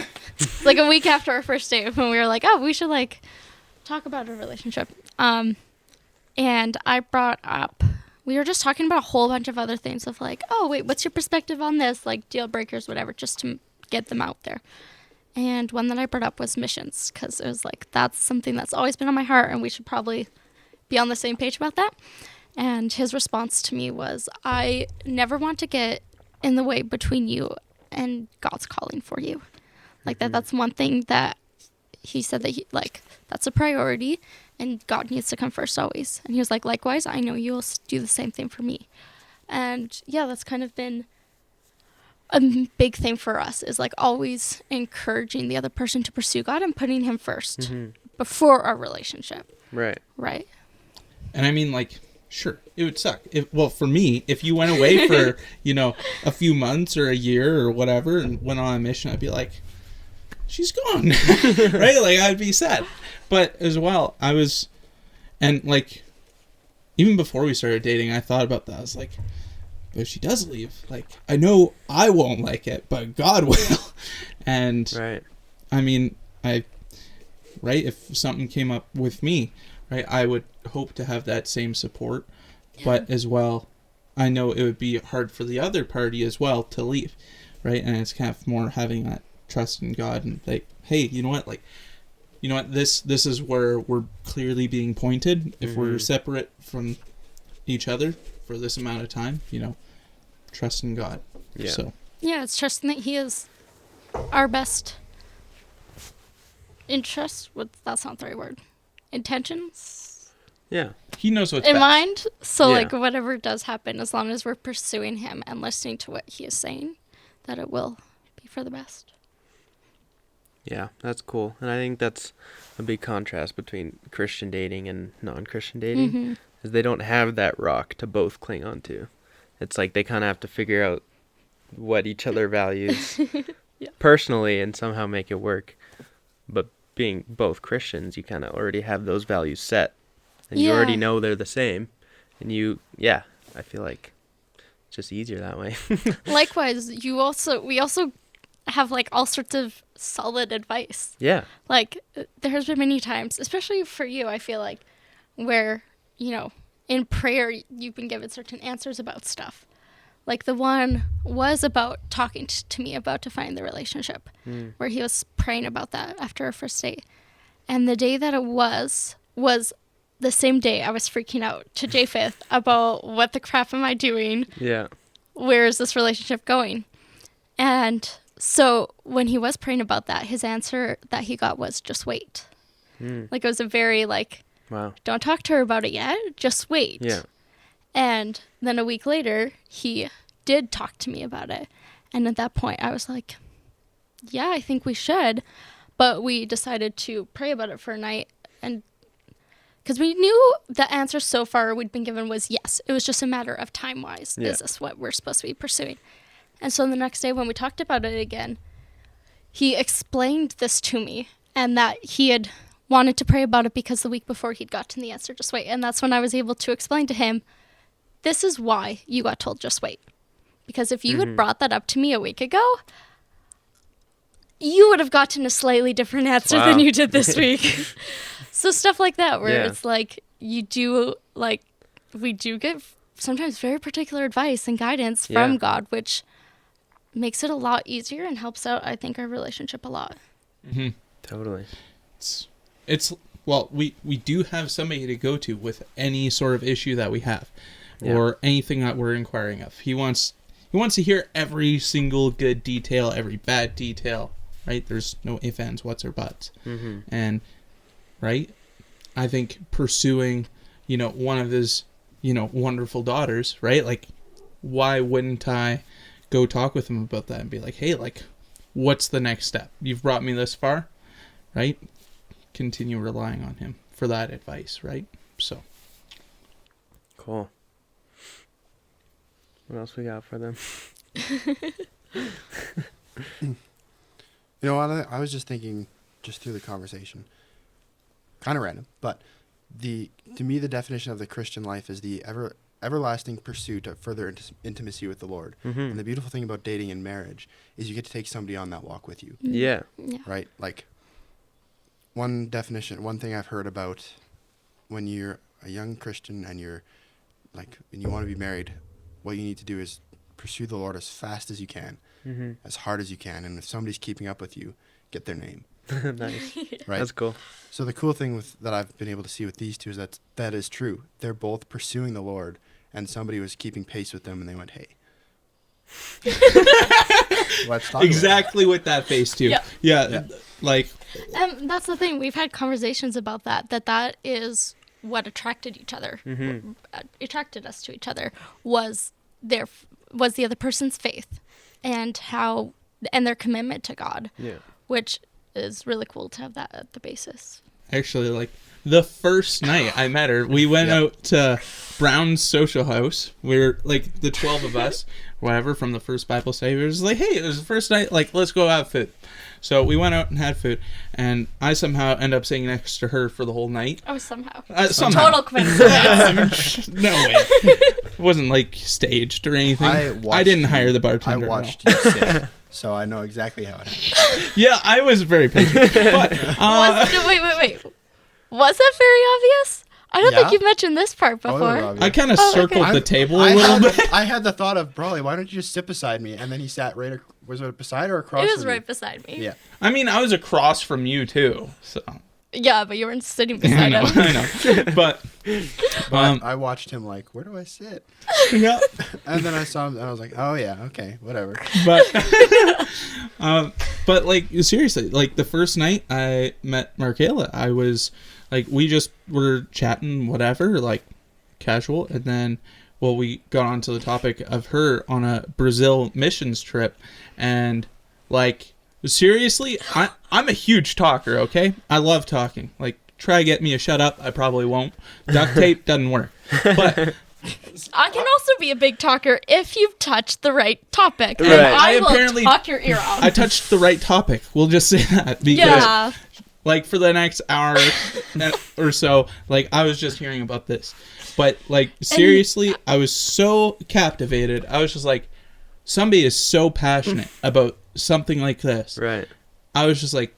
Like a week after our first date when we were like, oh, we should talk about our relationship. And I brought up, we were just talking about a whole bunch of other things of like, oh, wait, what's your perspective on this? Like deal breakers, whatever, just to get them out there. And one that I brought up was missions, because it was like, that's something that's always been on my heart and we should probably be on the same page about that. And his response to me was, I never want to get in the way between you and God's calling for you. Like that's one thing that he said that that's a priority and God needs to come first always. And he was like, likewise, I know you'll do the same thing for me. And yeah, that's kind of been a big thing for us, is like always encouraging the other person to pursue God and putting him first before our relationship. Right. Right. And I mean, like, sure, it would suck. Well, for me, if you went away for, a few months or a year or whatever and went on a mission, I'd be like, she's gone. Right? Like, I'd be sad. But as well, and like, even before we started dating, I thought about that. I was like, if she does leave, like, I know I won't like it, but God will. And, Right. I mean, if something came up with me, right, I would hope to have that same support. Yeah. But as well, I know it would be hard for the other party as well to leave, right? And it's kind of more having that trust in God and like, hey, you know what? Like, you know what? This is where we're clearly being pointed. If we're separate from each other for this amount of time, trust in God. Yeah. So. Yeah, it's trusting that He is our best interest. That's not the right word. Intentions. Yeah. He knows what's in best. mind. So Yeah. like whatever does happen, as long as we're pursuing Him and listening to what He is saying, that it will be for the best. Yeah, that's cool. And I think that's a big contrast between Christian dating and non-Christian dating, is they don't have that rock to both cling on to. It's like they kind of have to figure out what each other values personally and somehow make it work. But being both Christians, you kind of already have those values set. And you already know they're the same. And I feel like it's just easier that way. Likewise, we also have like all sorts of solid advice. Yeah. Like there has been many times, especially for you, I feel like, where, in prayer you've been given certain answers about stuff. Like the one was about talking to me about defining the relationship, where he was praying about that after our first date. And the day that it was the same day I was freaking out to Japheth about what the crap am I doing? Yeah. Where is this relationship going? And so when he was praying about that, his answer that he got was just wait. Like it was a very wow. Don't talk to her about it yet, just wait. Yeah. And then a week later, he did talk to me about it. And at that point, I was like, yeah, I think we should. But we decided to pray about it for a night. And because we knew the answer so far we'd been given was yes. It was just a matter of time-wise. Yeah. Is this what we're supposed to be pursuing? And so the next day when we talked about it again, he explained this to me and that he had wanted to pray about it because the week before he'd gotten the answer, just wait. And that's when I was able to explain to him, this is why you got told just wait. Because if you had brought that up to me a week ago, you would have gotten a slightly different answer than you did this week. So stuff like that, where it's like, we do get sometimes very particular advice and guidance from God, which makes it a lot easier and helps out, I think, our relationship a lot. Mm-hmm. Totally. We do have somebody to go to with any sort of issue that we have. Or anything that we're inquiring of. He wants to hear every single good detail, every bad detail, right? There's no ifs, ands, whats, or buts. And, right, I think pursuing, one of his, wonderful daughters, right? Like, why wouldn't I go talk with him about that and be like, hey, like, what's the next step? You've brought me this far, right? Continue relying on him for that advice, right? So. Cool. What else we got for them? I was just thinking, just through the conversation, kind of random, but to me the definition of the Christian life is the everlasting pursuit of further intimacy with the Lord. And the beautiful thing about dating and marriage is you get to take somebody on that walk with you. Yeah. Right? Like, one thing I've heard about when you're a young Christian and you want to be married, what you need to do is pursue the Lord as fast as you can, as hard as you can. And if somebody's keeping up with you, get their name. Nice. Right? That's cool. So the cool thing that I've been able to see with these two is that is true. They're both pursuing the Lord, and somebody was keeping pace with them, and they went, hey. Let's talk Exactly what that face too. Yeah. Like. That's the thing. We've had conversations about that is what attracted each other, attracted us to each other, was the other person's faith and their commitment to God, which is really cool to have that at the basis. Actually, like, the first night I met her, we went out to Brown's social house. We were like the 12 of us, whatever, from the first Bible study. We were just like, hey, it was the first night, like, let's go have food. So we went out and had food, and I somehow end up sitting next to her for the whole night. Oh, somehow. Somehow. Total coincidence. I mean, no way. It wasn't like staged or anything. I didn't hire the bartender. I watched you sit, so I know exactly how it happened. Yeah, I was very patient. But wait. Was that very obvious? I don't think you've mentioned this part before. I kind of circled the table a I little bit. I had the thought of, Brawley, why don't you just sit beside me? And then he sat was it beside or across? It was from right me? beside me. Yeah. I mean, I was across from you too, so. Yeah, but you weren't sitting I beside know, him. I know. But I watched him like, where do I sit? yeah. And then I saw him and I was like, oh yeah, okay, whatever. But like seriously, like the first night I met Markayla, I was like, we just were chatting, whatever, like casual, and then we got onto the topic of her on a Brazil missions trip, and like seriously, I'm a huge talker. Okay, I love talking. Like, try to get me a shut up, I probably won't. Duct tape doesn't work, but. I can also be a big talker if you've touched the right topic. Right. And I will apparently- talk your ear off. I touched the right topic. We'll just say that because, Yeah. like, for the next hour or so, like, I was just hearing about this. But like, seriously, I was so captivated. I was just like, somebody is so passionate about something like this. Right. I was just like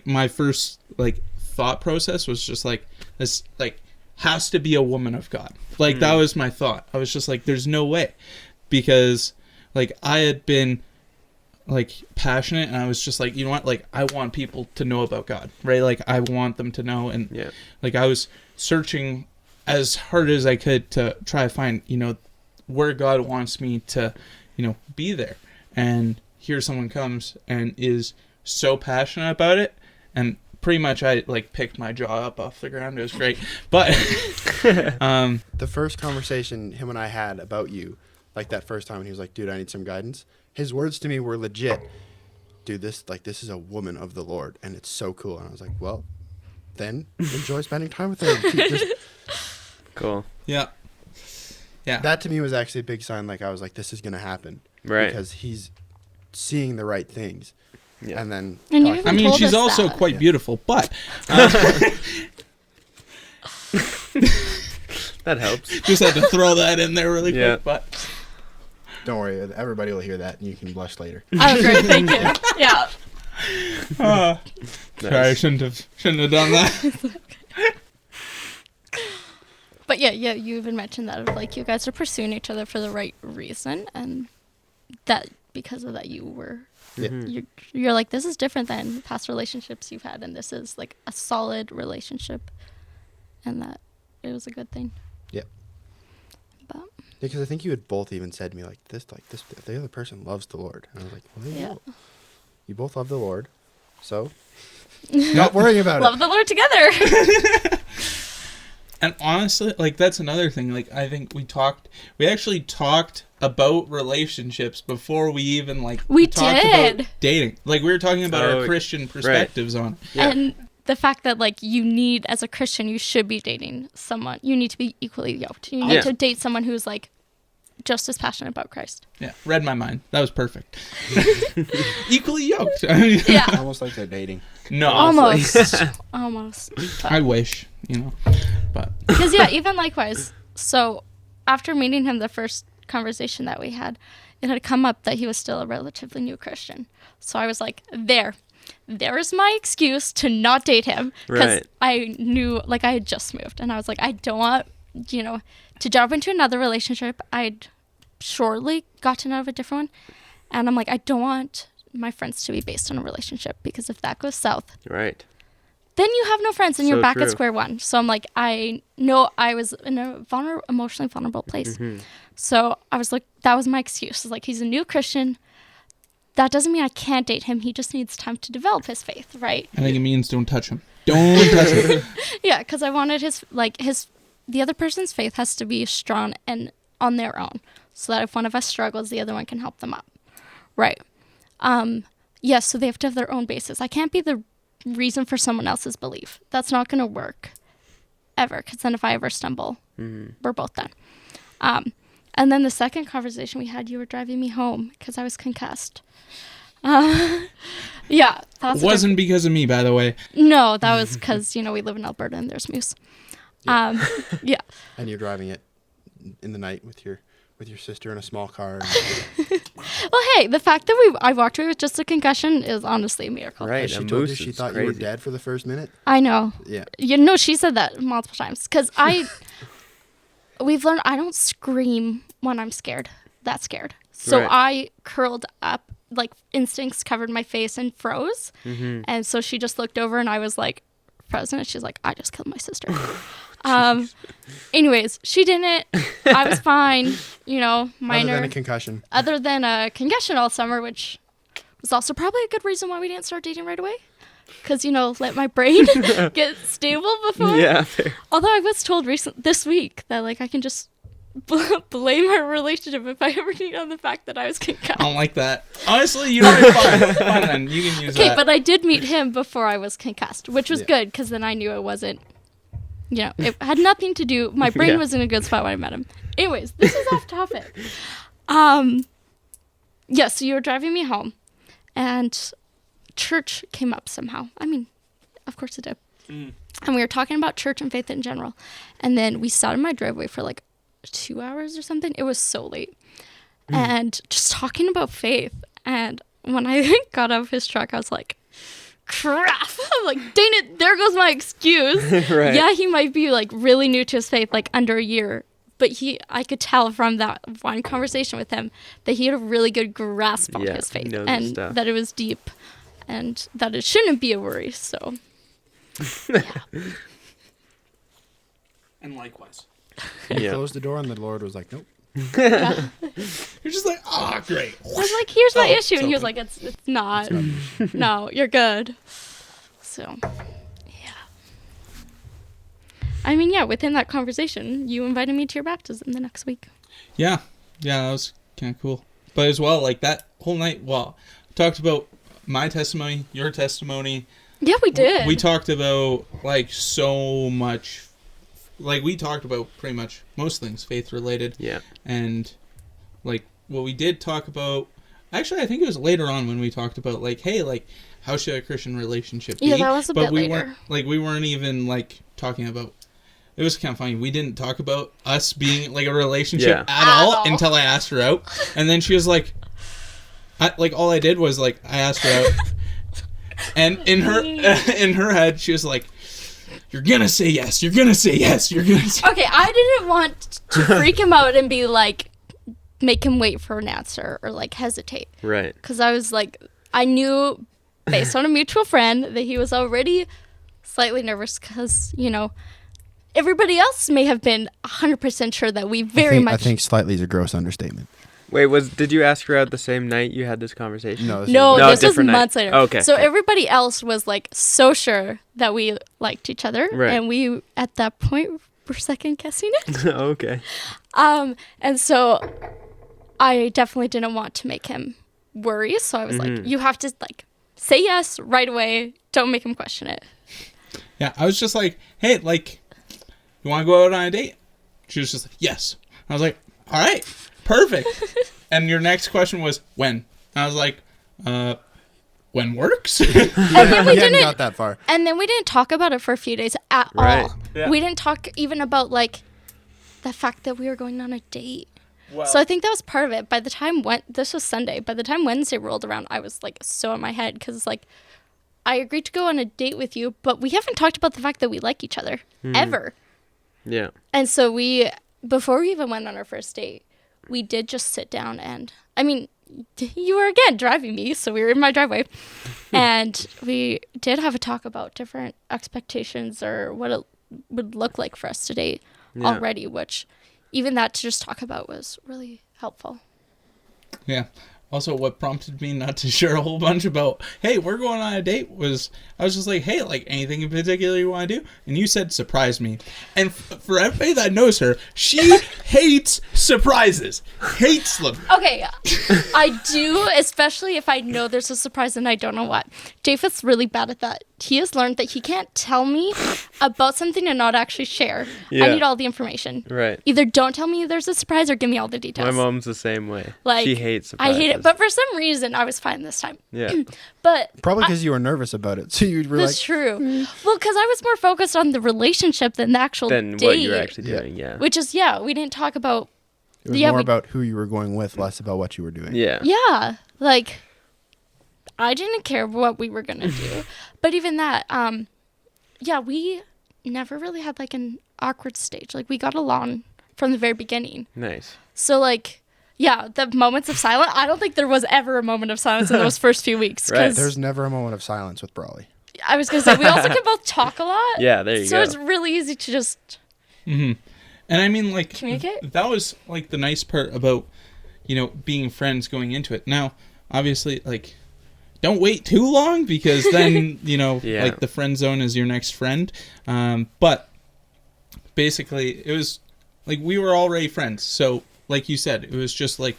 my first like thought process was just like, this like has to be a woman of God. Like that was my thought. I was just like, there's no way, because like I had been like passionate, and I was just like, you know what, like I want people to know about God, right? Like I want them to know, and like I was searching as hard as I could to try to find, you know, where God wants me to, you know, be there. And here someone comes and is so passionate about it, and pretty much I like picked my jaw up off the ground. It was great. But the first conversation him and I had about you, like that first time, and he was like, dude, I need some guidance. His words to me were legit, dude, this is a woman of the Lord, and it's so cool. And I was like, well, then enjoy spending time with her. Cool. yeah. That to me was actually a big sign. Like I was like, this is going to happen. Right. Because he's seeing the right things. Yeah. And then And you talking- even I mean, told she's us also that. quite beautiful, but That helps. just had to throw that in there really Yeah. quick. But don't worry, everybody will hear that, and you can blush later. Oh, great, thank you. Yeah. sorry, I shouldn't have done that. But yeah, you even mentioned that of like you guys are pursuing each other for the right reason, and that because of that you were you're like, this is different than past relationships you've had, and this is like a solid relationship, and that it was a good thing. Yep. But Because I think you had both even said to me like this, the other person loves the Lord, and I was like, well, there you go. You both love the Lord, so not worrying about love the Lord together. And honestly, like that's another thing. Like I think we actually talked about relationships before we even like talked about dating. Like we were talking about our Christian perspectives on it. Yeah. And the fact that like you need, as a Christian, you should be dating someone. You need to be equally yoked. You need to date someone who's like just as passionate about Christ. Yeah, read my mind. That was perfect. Equally yoked. Yeah. Almost like they're dating. No, Almost. I wish, you know, but Because yeah, even likewise. So after meeting him, the first conversation that we had, it had come up that he was still a relatively new Christian. So I was like, there's my excuse to not date him, because I knew, like, I had just moved, and I was like, I don't want, you know, to jump into another relationship. I'd shortly gotten out of a different one, and I'm like, I don't want my friends to be based on a relationship, because if that goes south, Right. then you have no friends and you're back true. at square one. So I'm like, I know I was in a emotionally vulnerable place. Mm-hmm. So I was like, that was my excuse. Like, he's a new Christian. That doesn't mean I can't date him. He just needs time to develop his faith, right? I think it means don't touch him. Don't touch him. Yeah, because I wanted the other person's faith has to be strong and on their own, so that if one of us struggles, the other one can help them up. Right. Yes, so they have to have their own basis. I can't be the reason for someone else's belief. That's not going to work. ever, because then if I ever stumble, we're both done. And then the second conversation we had, you were driving me home because I was concussed. Yeah. Wasn't because of me, by the way. No, that was because, we live in Alberta and there's moose. Yeah. And you're driving it in the night with your sister in a small car. Well, hey, the fact that I walked away with just a concussion is honestly a miracle. Right. She A told you moose she is thought you were crazy. dead for the first minute. I know. Yeah. She said that multiple times because we've learned I don't scream when I'm scared. That scared. So Right. I curled up, like instincts covered my face and froze. And so she just looked over and I was like frozen. And she's like, I just killed my sister. Anyways, she didn't. I was fine. Minor. Other than a concussion. Other than a concussion all summer, which was also probably a good reason why we didn't start dating right away. Because, let my brain get stable before. Yeah. Fair. Although I was told this week that, I can just blame our relationship if I ever need on the fact that I was concussed. I don't like that. Honestly, you're fine. Fine then. You can use that. Okay, but I did meet him before I was concussed, which was good because then I knew it wasn't, it had nothing to do. My brain was in a good spot when I met him. Anyways, this is off topic. Yeah, so you were driving me home and church came up somehow. I mean, of course it did. And we were talking about church and faith in general. And then we sat in my driveway for 2 hours or something. It was so late. And just talking about faith. And when I got out of his truck, I was like, crap. I'm like, dang it, there goes my excuse. Right. Yeah, he might be really new to his faith, under a year. But I could tell from that one conversation with him that he had a really good grasp on his he faith. knows his And stuff. that it was deep. And that it shouldn't be a worry. So, And likewise. You Yeah. closed the door and the Lord was like, nope. yeah. You're just like, great. I was like, here's my Oh, issue. And he was open. like, it's not. No, you're good. So, yeah. I mean, within that conversation, you invited me to your baptism the next week. Yeah, that was kind of cool. But as well, that whole night, talked about my testimony, your testimony. Yeah, we did. We talked about, so much. We talked about pretty much most things faith-related. Yeah. And, what we did talk about... Actually, I think it was later on when we talked about, hey, how should a Christian relationship be? Yeah, that was a bit we later. We weren't even, talking about... It was kind of funny. We didn't talk about us being, a relationship at all until I asked her out. And then she was like... all I did was, I asked her out. And in her head, she was like... You're gonna say yes. You're gonna say yes. You're gonna say... Okay, I didn't want to freak him out and be make him wait for an answer or hesitate. Right. Because I was I knew based on a mutual friend that he was already slightly nervous because, everybody else may have been 100% sure that we I think slightly is a gross understatement. Wait, did you ask her out the same night you had this conversation? No. No, No, this was different night. months later. Okay. So everybody else was so sure that we liked each other. Right. And we, at that point, were second guessing it. Okay. And so I definitely didn't want to make him worry. So I was you have to say yes right away. Don't make him question it. Yeah, I was just like, hey, you want to go out on a date? She was just like, yes. I was like, all right, perfect. And your next question was, when? And I was like, when works? And then we We hadn't didn't. got that far. And then we didn't talk about it for a few days at Right. all. Yeah. We didn't talk even about the fact that we were going on a date. Well, So I think that was part of it. By the time this was Sunday, by the time Wednesday rolled around, I was so in my head because I agreed to go on a date with you, but we haven't talked about the fact that we like each other ever. Yeah. And so before we even went on our first date, we did just sit down and, I mean, you were again driving me, so we were in my driveway, and we did have a talk about different expectations or what it would look like for us to date already, which even that to just talk about was really helpful. yeah. Also, what prompted me not to share a whole bunch about, hey, we're going on a date was, I was just like, hey, anything in particular you want to do? And you said, surprise me. And for everybody that knows her, she hates surprises. Hates them. Okay, I do, especially if I know there's a surprise and I don't know what. Japheth's really bad at that. he has learned that he can't tell me about something and not actually share. Yeah. I need all the information. Right. Either don't tell me there's a surprise or give me all the details. My mom's the same way. Like, she hates surprises. I hate it, but for some reason I was fine this time. Yeah. But Probably because you were nervous about it. So you were that's like, true. Well, because I was more focused on the relationship than the actual Than date. what you're actually doing, yeah. Which is, we didn't talk about. it was more about who you were going with, less about what you were doing. Yeah. Yeah, like I didn't care what we were gonna do, but even that, we never really had like an awkward stage. Like we got along from the very beginning. Nice. So like, the moments of silence. I don't think there was ever a moment of silence in those first few weeks. Right. 'Cause There's never a moment of silence with Brawley. I was gonna say we also can both talk a lot. Yeah, there you so go. it's really easy to just And I mean, like, communicate. that was like the nice part about, being friends going into it. Now, obviously, like, don't wait too long because then, Yeah. like the friend zone is your next friend. But basically, it was like we were already friends. So, like you said, it was just like,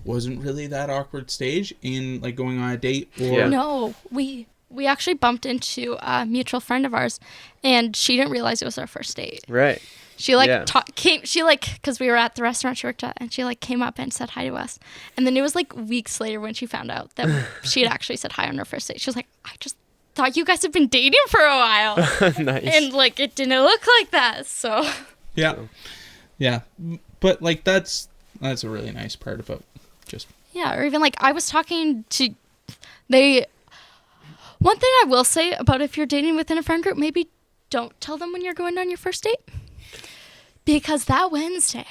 wasn't really that awkward stage in like going on a date or. Yeah. No, we actually bumped into a mutual friend of ours, and she didn't realize it was our first date. Right. She like Yeah. because we were at the restaurant she worked at, and she like came up and said hi to us. And then it was like weeks later when she found out that she had actually said hi on her first date. She was like, I just thought you guys had been dating for a while. Nice. And like it didn't look like that. So Yeah. Yeah. But like that's a really nice part about just. yeah, or even like I was talking to one thing I will say about if you're dating within a friend group, maybe don't tell them when you're going on your first date. Because that Wednesday,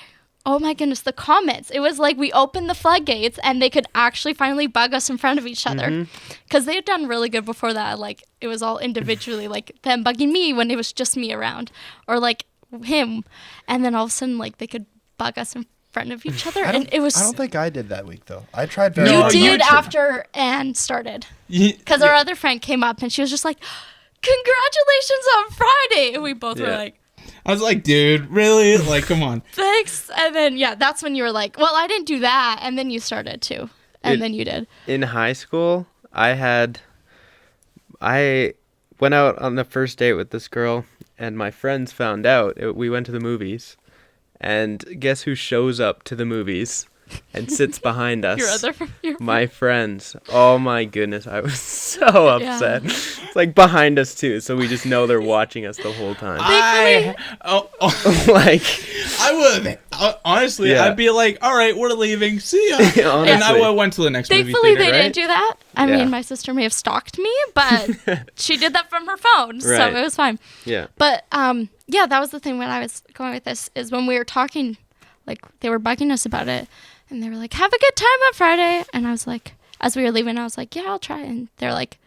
oh my goodness, the comments. It was like we opened the floodgates and they could actually finally bug us in front of each other. Because they had done really good before that. Like it was all individually, like them bugging me when it was just me around. Or like him. And then all of a sudden, like they could bug us in front of each other. And it was... I don't think I did that week though. I tried very No, hard. You you did did. after Anne started. Because our other friend came up and she was just like, congratulations on Friday. And we both were Yeah. like, I was like, dude, really? Like, come on. thanks. And then, that's when you were like, well, I didn't do that. And then you started too. And then you did. In high school, I went out on the first date with this girl, and my friends found out. We went to the movies, and guess who shows up to the movies and sits behind us? My friends. Oh my goodness, I was so upset. It's like behind us too, so we just know they're watching us the whole time. Like, I would honestly, Yeah. I'd be like, all right, we're leaving. See ya. And I honestly. would went to the next movie Thankfully, theater. they right? didn't do that. I Yeah. mean, my sister may have stalked me, but she did that from her phone, so Right. it was fine. Yeah. But that was the thing when I was going with this is when we were talking, like they were bugging us about it, and they were like, "Have a good time on Friday," and I was like, as we were leaving, I was like, "Yeah, I'll try," and they're like,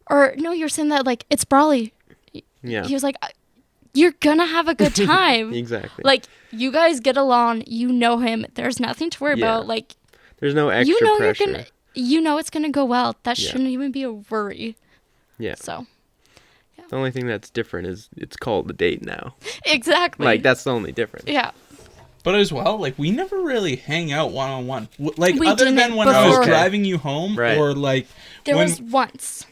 "Or no, you're saying that like it's Brawley." Yeah. He was like, "You're gonna have a good time." Exactly. Like you guys get along, you know him. There's nothing to worry Yeah. about. Like There's no extra you know pressure. you know it's gonna go well. That Yeah. shouldn't even be a worry. Yeah. So The only thing that's different is it's called a date now. exactly. Like that's the only difference. Yeah. But as well, like we never really hang out one-on-one. Like We other didn't than when I was before. driving you home, Right. or like There when, was once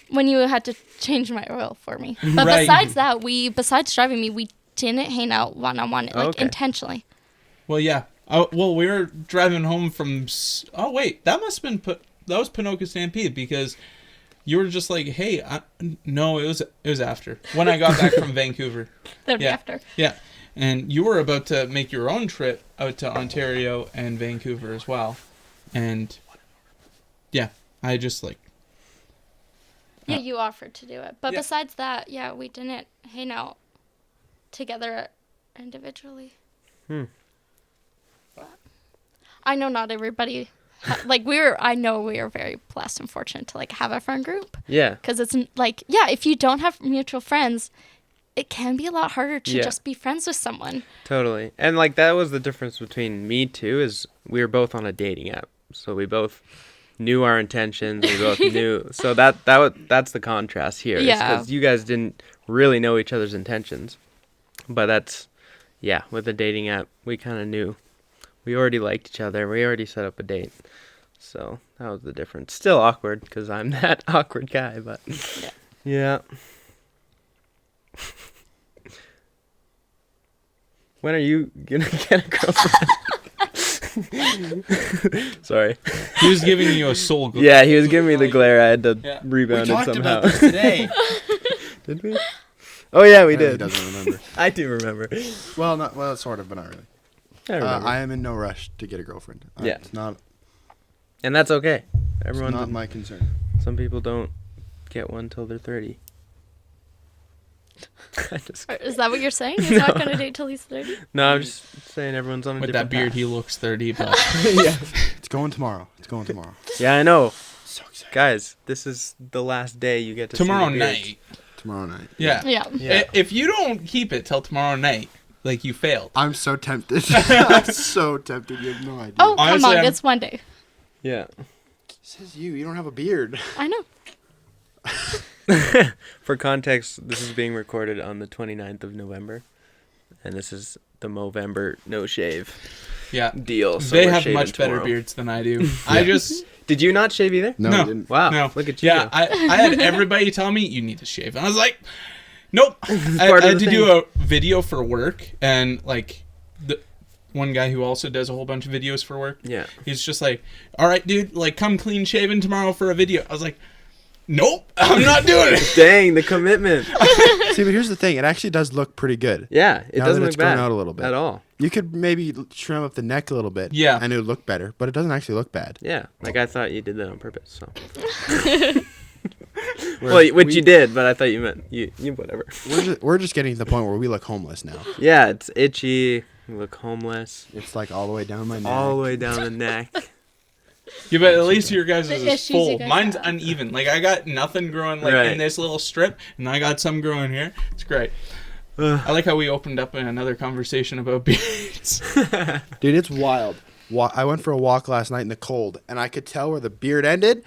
when you had to change my oil for me. But Right. besides that, besides driving me, we didn't hang out one-on-one, like Okay. intentionally. Well, yeah. Well, we were driving home from. Oh wait, that must have been that was Pinoca Stampede because you were just like, hey, no, it was after when I got back from Vancouver. That would be Yeah. after. Yeah, and you were about to make your own trip out to Ontario and Vancouver as well, and yeah, I just like. Yeah, you offered to do it. But Yeah. besides that, we didn't hang out together individually. But I know not everybody I know we are very blessed and fortunate to like have a friend group Yeah. because it's like if you don't have mutual friends, it can be a lot harder to Yeah. just be friends with someone. Totally. And like that was the difference between me too is we were both on a dating app. So we both knew our intentions. We both knew. So that's the contrast here. Yeah. Because you guys didn't really know each other's intentions. But that's, with the dating app, we kind of knew. We already liked each other. We already set up a date. So that was the difference. Still awkward because I'm that awkward guy, but Yeah. When are you gonna get a girlfriend? Sorry. He was giving you a soul glare. Yeah, he was giving me the glare. I had to Yeah. rebound We it talked somehow. about this today. Did we? Oh yeah, we He did. doesn't remember. I do remember. Well, sort of, but not really. I remember. I am in no rush to get a girlfriend. Yeah. It's not. And that's okay. It's Everyone's not my concern. Some people don't get one till they're 30. Is that what you're saying? He's not going to date till he's 30? No, I'm just saying everyone's on a With that different beard, path. he looks 30, but Yeah. It's going tomorrow. Yeah, I know. So excited. Guys, this is the last day you get to tomorrow see the beards. night. Tomorrow night. Yeah. Yeah. Yeah. If you don't keep it till tomorrow night, like you failed. I'm so tempted. I'm so tempted. You have no idea. Oh, Honestly, come on. I'm- It's one day. Yeah. Says you. You don't have a beard. I know. For context, this is being recorded on the 29th of November. And this is the Movember no shave Yeah. deal. So They we're have shaving much better tomorrow. beard than I do. I just, Did you not shave either? No, No. I didn't. Wow. no. Look at you. Yeah, I had everybody tell me, you need to shave. And I was like, nope. I part of had the to do a video for work. And, like, the one guy who also does a whole bunch of videos for work, Yeah. he's just like, all right, dude, like, come clean shaven tomorrow for a video. I was like, nope, I'm not doing it. Dang, the commitment. See, but here's the thing. It actually does look pretty good. Yeah, it Now doesn't that look it's grown bad out a little bit. at all. You could maybe trim up the neck a little bit. Yeah. And it would look better, but it doesn't actually look bad. Yeah, like I thought you did that on purpose. So. Whereas Well, which we- you did, but I thought you meant you whatever. We're just getting to the point where we look homeless now. Yeah, it's itchy. You look homeless. It's like all the way down my neck. All the way down the neck. Yeah, but at least your guys' The is issues full. you guys Mine's have. uneven. Like, I got nothing growing, like, Right. in this little strip, and I got some growing here. It's great. I like how we opened up in another conversation about beards. Dude, it's wild. I went for a walk last night in the cold, and I could tell where the beard ended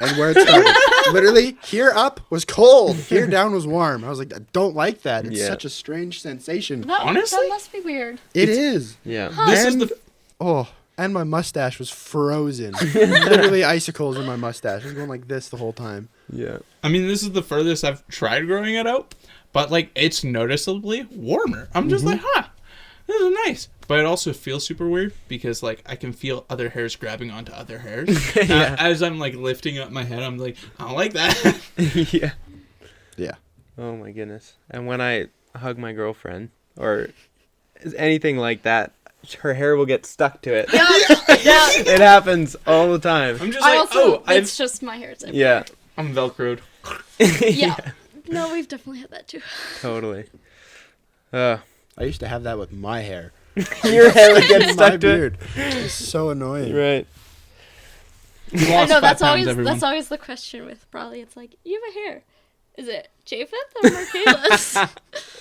and where it started. Literally, here up was cold. Here down was warm. I was like, I don't like that. It's Yeah. such a strange sensation. Honestly? That must be weird. It is. Yeah. This is And- the... Oh, and my mustache was frozen. Literally icicles in my mustache. I was going like this the whole time. Yeah. I mean, this is the furthest I've tried growing it out, but, like, it's noticeably warmer. I'm just like, huh, this is nice. But it also feels super weird because, like, I can feel other hairs grabbing onto other hairs. Yeah. As I'm, like, lifting up my head, I'm like, I don't like that. Yeah. Yeah. Oh my goodness. And when I hug my girlfriend or anything like that, her hair will get stuck to it. Yeah. It happens all the time. I'm just I like, also, oh, it's just my hair type. Yeah. I'm Velcroed. Yeah. No, we've definitely had that too. Totally. I used to have that with my hair. Your hair would get My stuck to it. beard. It's so annoying. Right. You I lost know 5 that's pounds, always everyone. that's always the question with Brawley. It's like, you have a hair. Is it Japheth or Markayla's?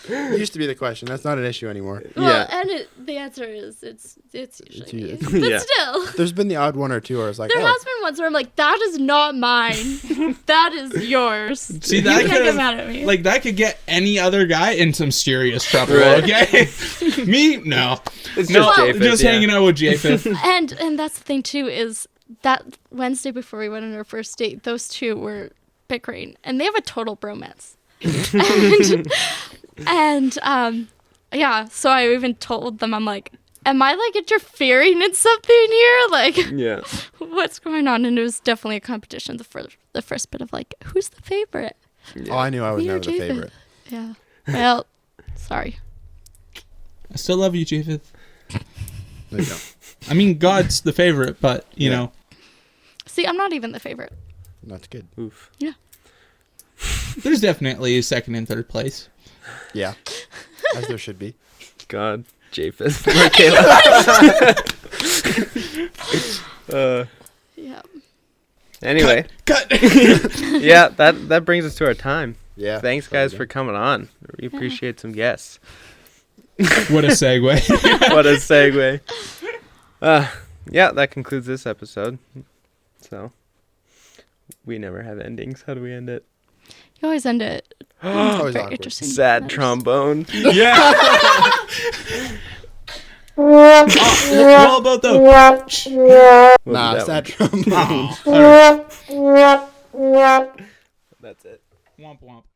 It used to be the question. That's not an issue anymore. Well, Yeah. and the answer is it's usually me. It's But Yeah. still, There's been the odd one or two where I was like, there oh, has been ones where I'm like, that is not mine. That is yours. See, You that can't get could mad at me. like that could get any other guy in some serious trouble. Right. Okay, me no, It's no, just Japheth, just yeah. hanging out with Japheth. and that's the thing too, is that Wednesday before we went on our first date, those two were bickering, and they have a total bromance. and yeah, so I even told them, I'm like, am I like interfering in something here? Like, Yeah. what's going on? And it was definitely a competition. The first bit of like, who's the favorite? oh, I knew I was Me or never the Japheth? favorite. Yeah. Well, sorry. I still love you, Japheth. There you go. I mean, God's the favorite, but you Yeah. know, See, I'm not even the favorite. That's good. Oof. Yeah. there's definitely a second and third place. Yeah. As there should be. God. Japheth. Markayla. Yeah. Anyway. Cut. Yeah, that brings us to our time. Yeah. Thanks, guys, for coming on. We appreciate some guests. What a segue. What a segue. Yeah, that concludes this episode. So, we never have endings. How do we end it? You always end it. always very awkward. interesting. Sad matters. trombone. Yeah. What about the? We'll Nah, do it's that that trombone. Oh, all right. one. That's it. Womp womp.